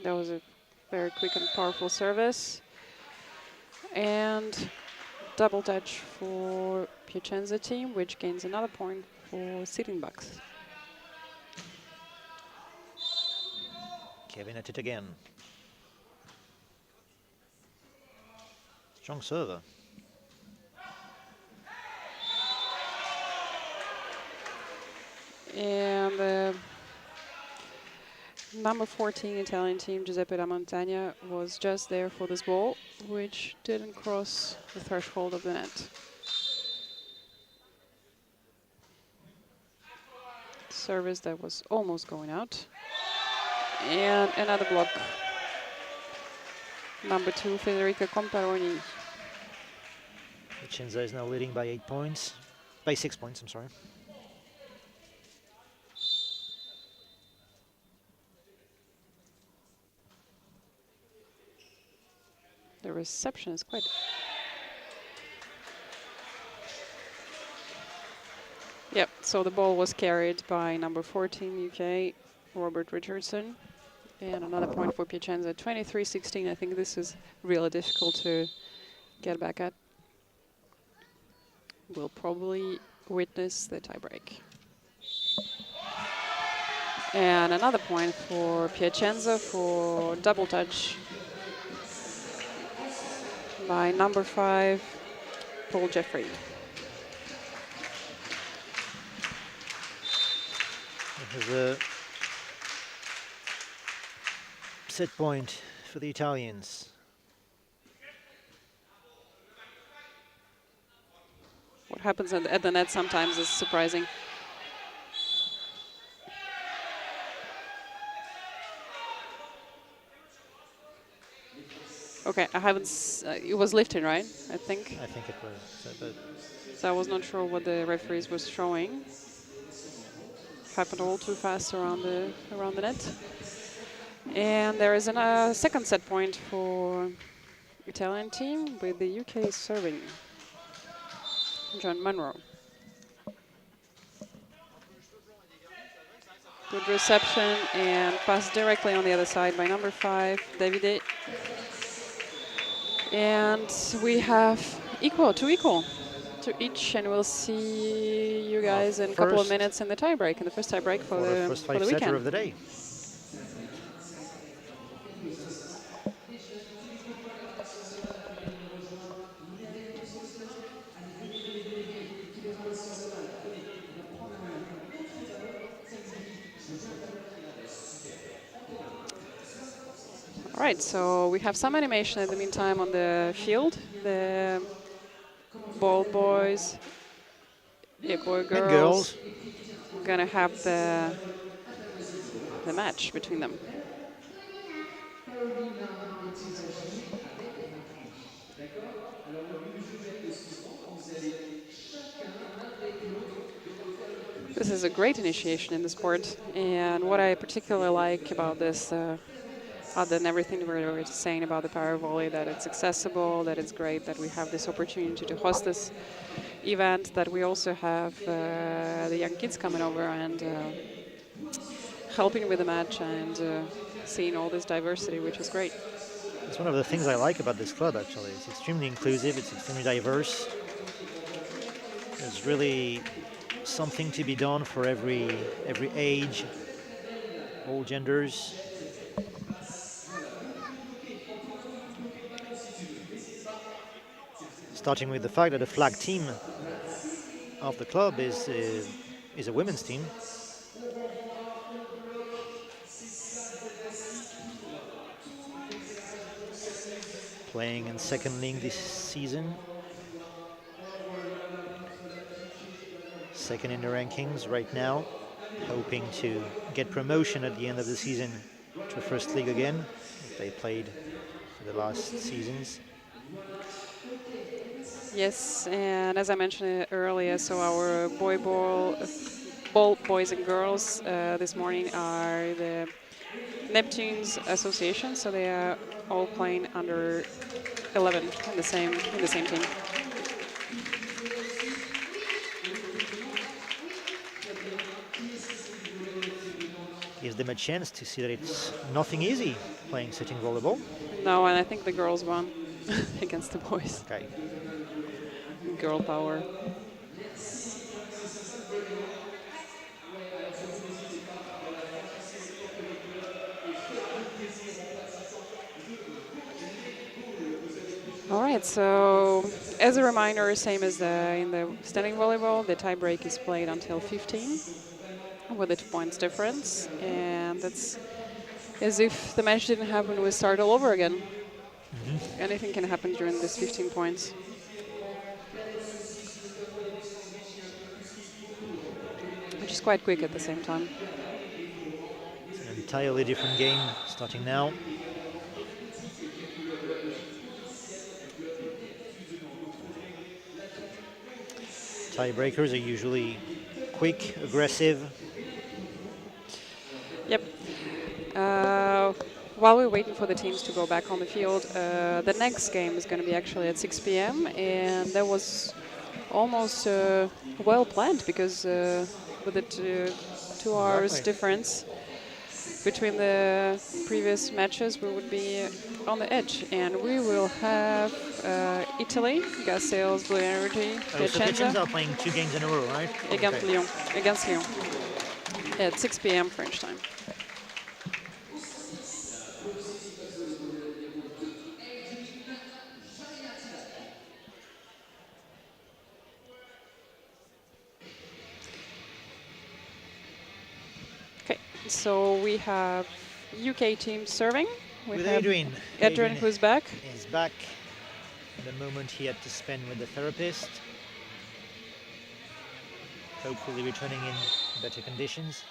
That was a very quick and powerful service. And double touch for Piacenza team, which gains another point for sitting Bucks. Kevin at it again. Strong server. And Number 14 Italian team, Giuseppe da Montagna, was just there for this ball, which didn't cross the threshold of the net. Service that was almost going out. And another block. Number 2, Federica Comparoni. Vicenza is now leading by 8 points. By 6 points, I'm sorry. The reception is quite... Yep, so the ball was carried by number 14 UK, Robert Richardson. And another point for Piacenza, 23-16. I think this is really difficult to get back at. We'll probably witness the tiebreak. And another point for Piacenza for double touch by number 5, Paul Jeffrey. There's a set point for the Italians. What happens at the net sometimes is surprising. Okay, I haven't. It was lifting, right? I think. I think it was. So I was not sure what the referees was showing. Happened all too fast around the net. And there is a second set point for Italian team with the UK serving. John Munro. Good reception and pass directly on the other side by number 5, Davide. And we have two equal to each, and we'll see you guys in a couple of minutes in the tiebreak, in the first tiebreak for the first weekend. setter of the day. All right, so we have some animation in the meantime on the field. The ball boys, boy girls. We're gonna have the match between them. This is a great initiation in the sport, and what I particularly like about this, other than everything we were saying about the power volley, that it's accessible, that it's great, that we have this opportunity to host this event, that we also have the young kids coming over and helping with the match and seeing all this diversity, which is great. It's one of the things I like about this club, actually. It's extremely inclusive, it's extremely diverse. There's really something to be done for every age, all genders. Starting with the fact that the flag team of the club is a women's team. Playing in second league this season. Second in the rankings right now. Hoping to get promotion at the end of the season to first league again. They played for the last seasons. Yes, and as I mentioned earlier, so our ball boys and girls this morning are the Neptunes Association, so they are all playing under 11 in the same team. Gives them a chance to see that it's nothing easy playing sitting volleyball. No, and I think the girls won against the boys. Okay. Girl power. All right, so as a reminder, same as in the standing volleyball, the tie break is played until 15 with a 2 points difference, and that's as if the match didn't happen, we start all over again. Mm-hmm. Anything can happen during this 15 points. Which is quite quick at the same time. It's an entirely different game starting now. Tiebreakers are usually quick, aggressive. Yep. While we're waiting for the teams to go back on the field, the next game is going to be actually at 6 p.m. and that was almost well planned because with the 2 hours Exactly. difference between the previous matches, we would be on the edge, and we will have Italy, Gas Sales, Bluenergy, Oh, so Piacenza Piacenza are playing 2 games in a row, right? against Okay. Lyon, against Lyon at 6 p.m. French time. Okay, so we have UK team serving. We With have Adrian. Adrian who's back. Is back. The moment he had to spend with the therapist. Hopefully returning in better conditions.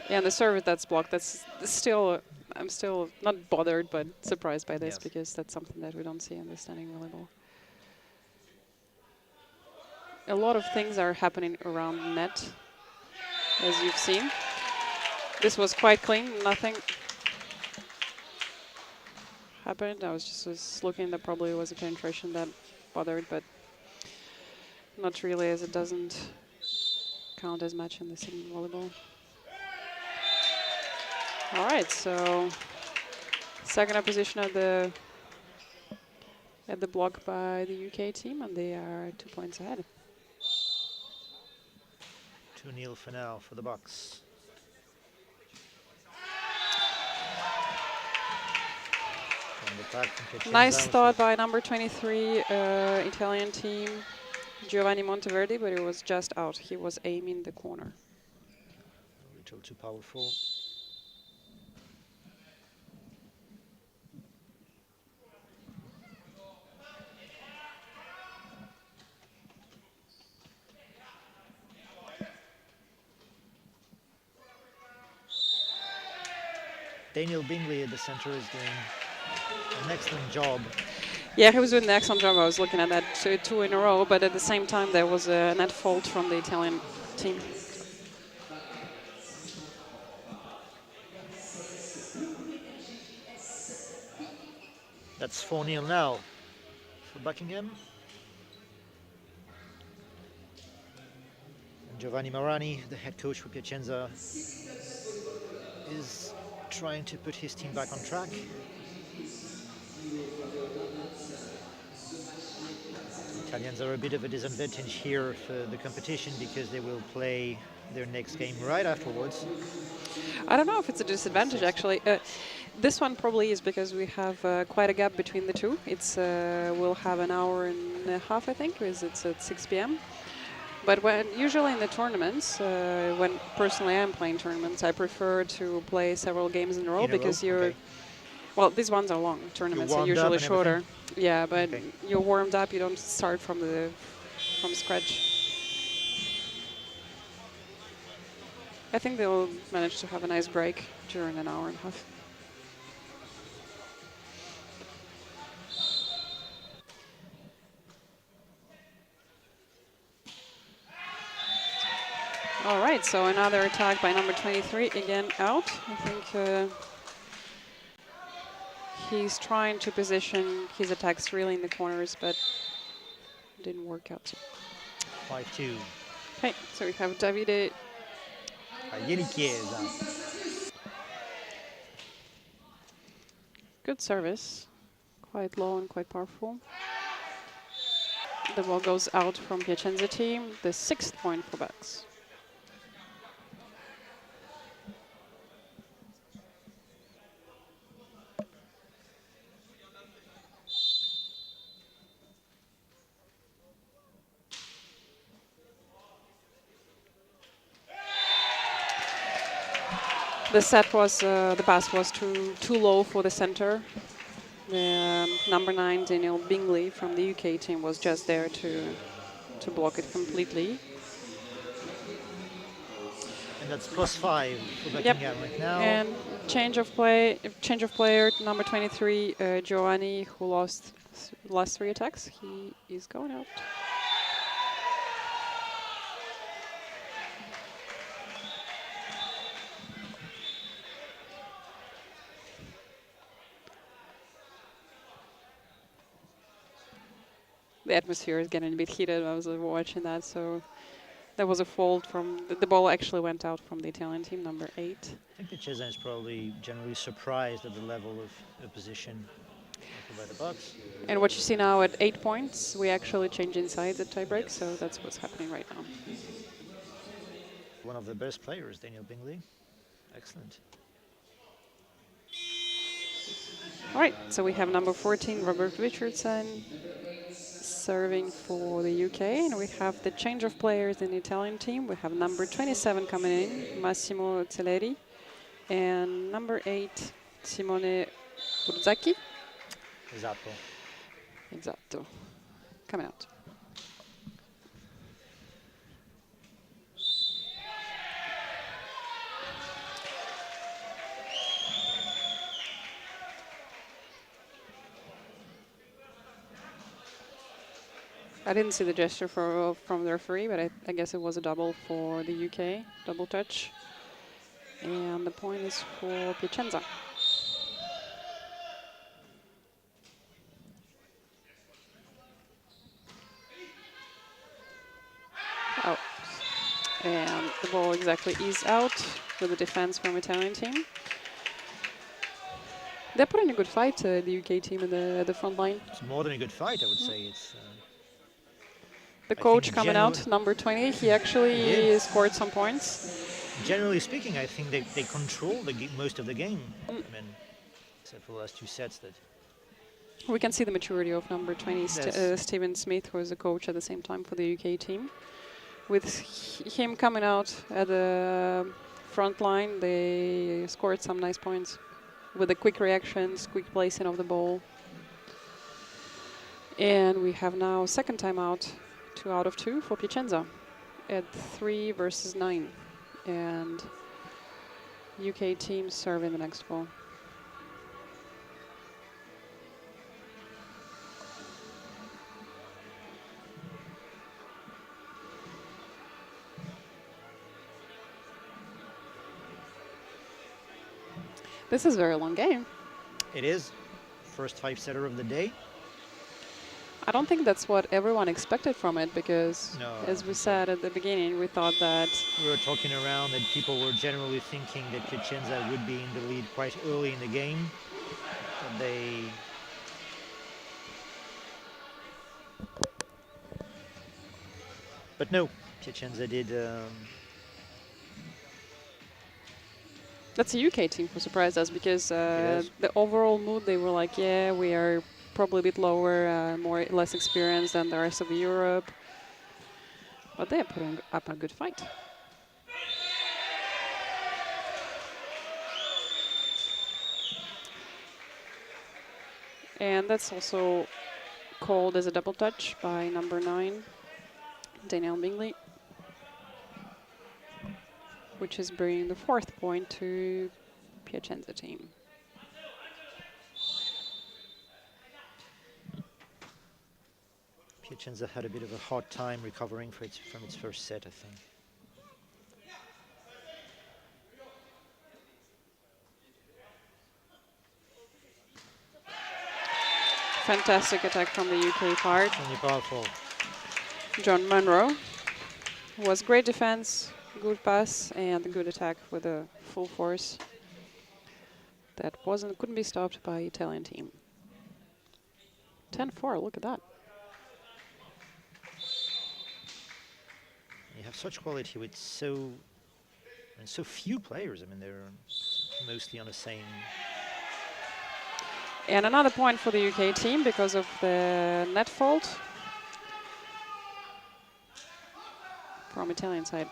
Yeah, and the serve that's blocked, that's still, I'm still not bothered, but surprised by this Yes. because that's something that we don't see in the standing volleyball. A lot of things are happening around net, as you've seen. This was quite clean, nothing happened. I was just looking, that probably was a penetration that bothered, but not really, as it doesn't count as much in the sitting volleyball. All right, so second opposition at the block by the UK team, and they are 2 points ahead. 2-0 for now for the Bucks. Nice thought by number 23 Italian team, Giovanni Monteverdi, but it was just out. He was aiming the corner. A little too powerful. Daniel Bingley at the center is doing an excellent job. Yeah, he was doing an excellent job. I was looking at that two in a row, but at the same time, there was a net fault from the Italian team. That's 4-0 now for Buckingham. And Giovanni Marani, the head coach for Piacenza, is trying to put his team back on track. Italians are a bit of a disadvantage here for the competition because they will play their next game right afterwards. I don't know if it's a disadvantage, actually. This one probably is because we have quite a gap between the two. It's we'll have an hour and a half, I think, because it's at 6 p.m. But when usually in the tournaments, when personally I'm playing tournaments, I prefer to play several games in a row because you're, okay. well, these ones are long. Tournaments are usually shorter. Yeah, but okay. You're warmed up. You don't start from scratch. I think they'll manage to have a nice break during an hour and a half. All right, so another attack by number 23, again out. I think he's trying to position his attacks really in the corners, but didn't work out. 5-2. Okay, so we have Davide. Good service, quite low and quite powerful. The ball goes out from Piacenza team, the 6th point for Bucks. The set was the pass was too low for the center. The number 9 Daniel Bingley from the UK team was just there to block it completely. And that's +5 for Yep. Buckingham right now. And change of player, number 23, Giovanni, who lost last 3 attacks. He is going out. The atmosphere is getting a bit heated. I was watching that, so there was a fault from the ball actually went out from the Italian team, number 8. I think Piacenza is probably generally surprised at the level of opposition offered by the Bucks. And what you see now at 8 points, we actually change inside the tiebreak, so that's what's happening right now. One of the best players, Daniel Bingley. Excellent. All right, so we have number 14, Robert Richardson, serving for the UK, and we have the change of players in the Italian team. We have number 27 coming in, Massimo Zelleri, and number 8, Simone Burzacchi. Esatto. Coming out. I didn't see the gesture from the referee, but I guess it was a double for the UK, double touch. And the point is for Piacenza. Out. And the ball exactly is out with the defense from Italian team. They're putting a good fight, the UK team in the front line. It's more than a good fight, I would say. It's the coach coming out, number 20, he actually scored some points. Generally speaking, I think they control most of the game. I mean, except for the last 2 sets. That we can see the maturity of number 20, Stephen Smith, who is a coach at the same time for the UK team. With him coming out at the front line, they scored some nice points with the quick reactions, quick placing of the ball. And we have now second time out, 2 out of 2 for Piacenza at 3 versus 9. And UK team serving the next ball. This is a very long game. it is. First 5-setter of the day. I don't think that's what everyone expected from it, because No, as we said at the beginning, we thought that we were talking around that people were generally thinking that Piacenza would be in the lead quite early in the game. But no, Piacenza did. that's a UK team who surprised us, because the overall mood, they were like, yeah, we are probably a bit lower, less experienced than the rest of Europe. But they're putting up a good fight. And that's also called as a double touch by number 9, Daniel Bingley, which is bringing the 4th point to Piacenza team. Piacenza had a bit of a hard time recovering from its first set, I think. Fantastic attack from the UK part. Really powerful. John Munro was great defense, good pass, and a good attack with a full force. That couldn't be stopped by Italian team. 10-4, look at that. You have such quality with so few players. I mean, they're mostly on the same. And another point for the UK team because of the net fault from Italian side.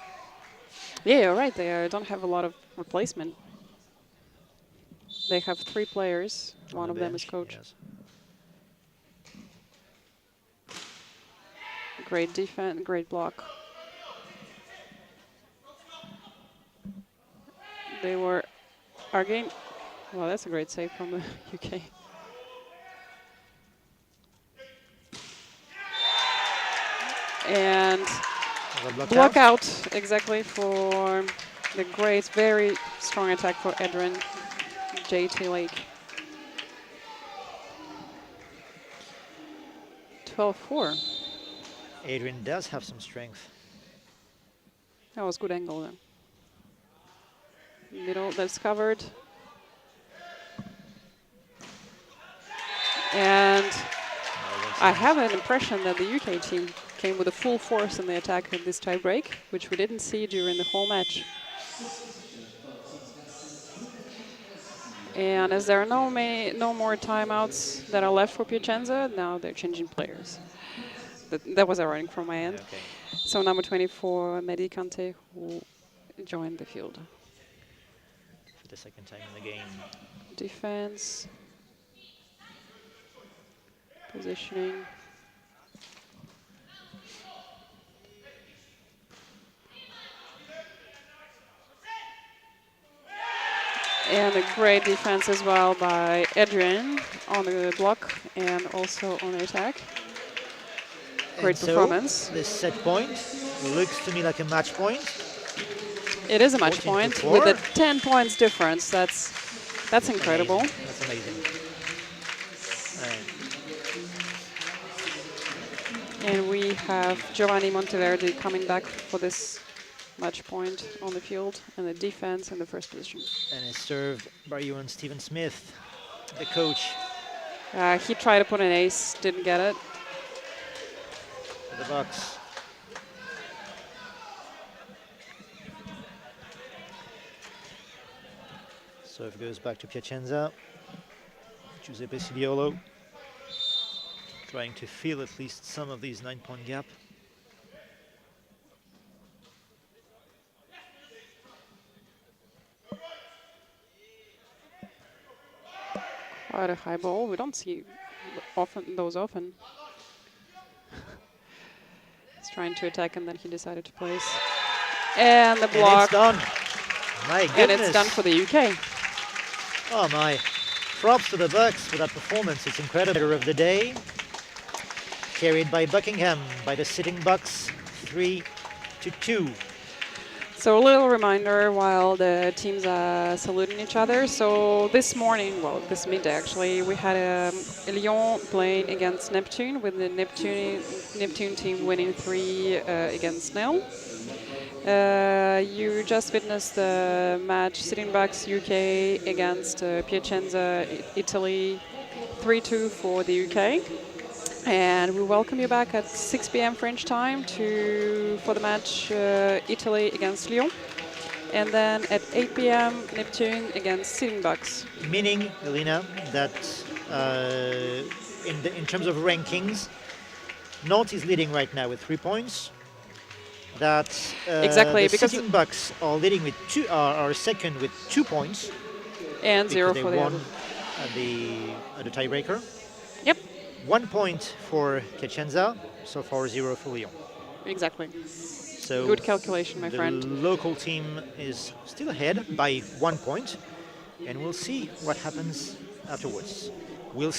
Yeah, you're right. They don't have a lot of replacement. They have 3 players. On One the of them is bench, coach. yes. Great defense, great block. They were arguing. Well, that's a great save from the UK. And block out exactly for the great, very strong attack for Adrian JT Lake. 12-4. Adrian does have some strength. That was good angle then. Middle, that's covered. And I have an impression that the UK team came with a full force in the attack in this tie break, which we didn't see during the whole match. And as there are no more timeouts that are left for Piacenza, now they're changing players. That was ironic from my end. Okay. So number 24, Mehdi Kante, who joined the field. For the second time in the game. Defense. Positioning. And a great defense as well by Adrian on the block and also on the attack. Great performance. So this set point looks to me like a match point. It is a match point with a 10 points difference. That's incredible. Amazing. That's amazing. And we have Giovanni Monteverdi coming back for this match point on the field and the defense in the first position. And it's served by Ewan Stephen Smith, the coach. He tried to put an ace, didn't get it. For the Bucks. Serve goes back to Piacenza. Giuseppe Sidiolo trying to fill at least some of these 9-point gap. Quite a high ball. We don't see those often. He's trying to attack and then he decided to place. And the block. And it's done. My goodness. And it's done for the UK. Oh my. Props to the Bucks for that performance. It's incredible. Of the day. Carried by Buckingham by the sitting Bucks 3-2. So a little reminder while the teams are saluting each other. So this morning, well, this midday actually, we had Lyon playing against Neptune, with the Neptune team winning 3-0. You just witnessed the match Sitting Bucks UK against Piacenza, Italy, 3-2 for the UK. And we welcome you back at 6 p.m. French time for the match Italy against Lyon. And then at 8 p.m. Neptune against Sitting Bucks. Meaning, Elena, that in terms of rankings, Nantes is leading right now with 3 points. That exactly, the because Sitting Bucks are leading with are second with 2 points. And 0 for the other. At the tiebreaker. Yep. 1 point for Piacenza, so far 0 for Lyon. Exactly. So good calculation, my friend. The local team is still ahead by 1 point, and we'll see what happens afterwards. We'll see.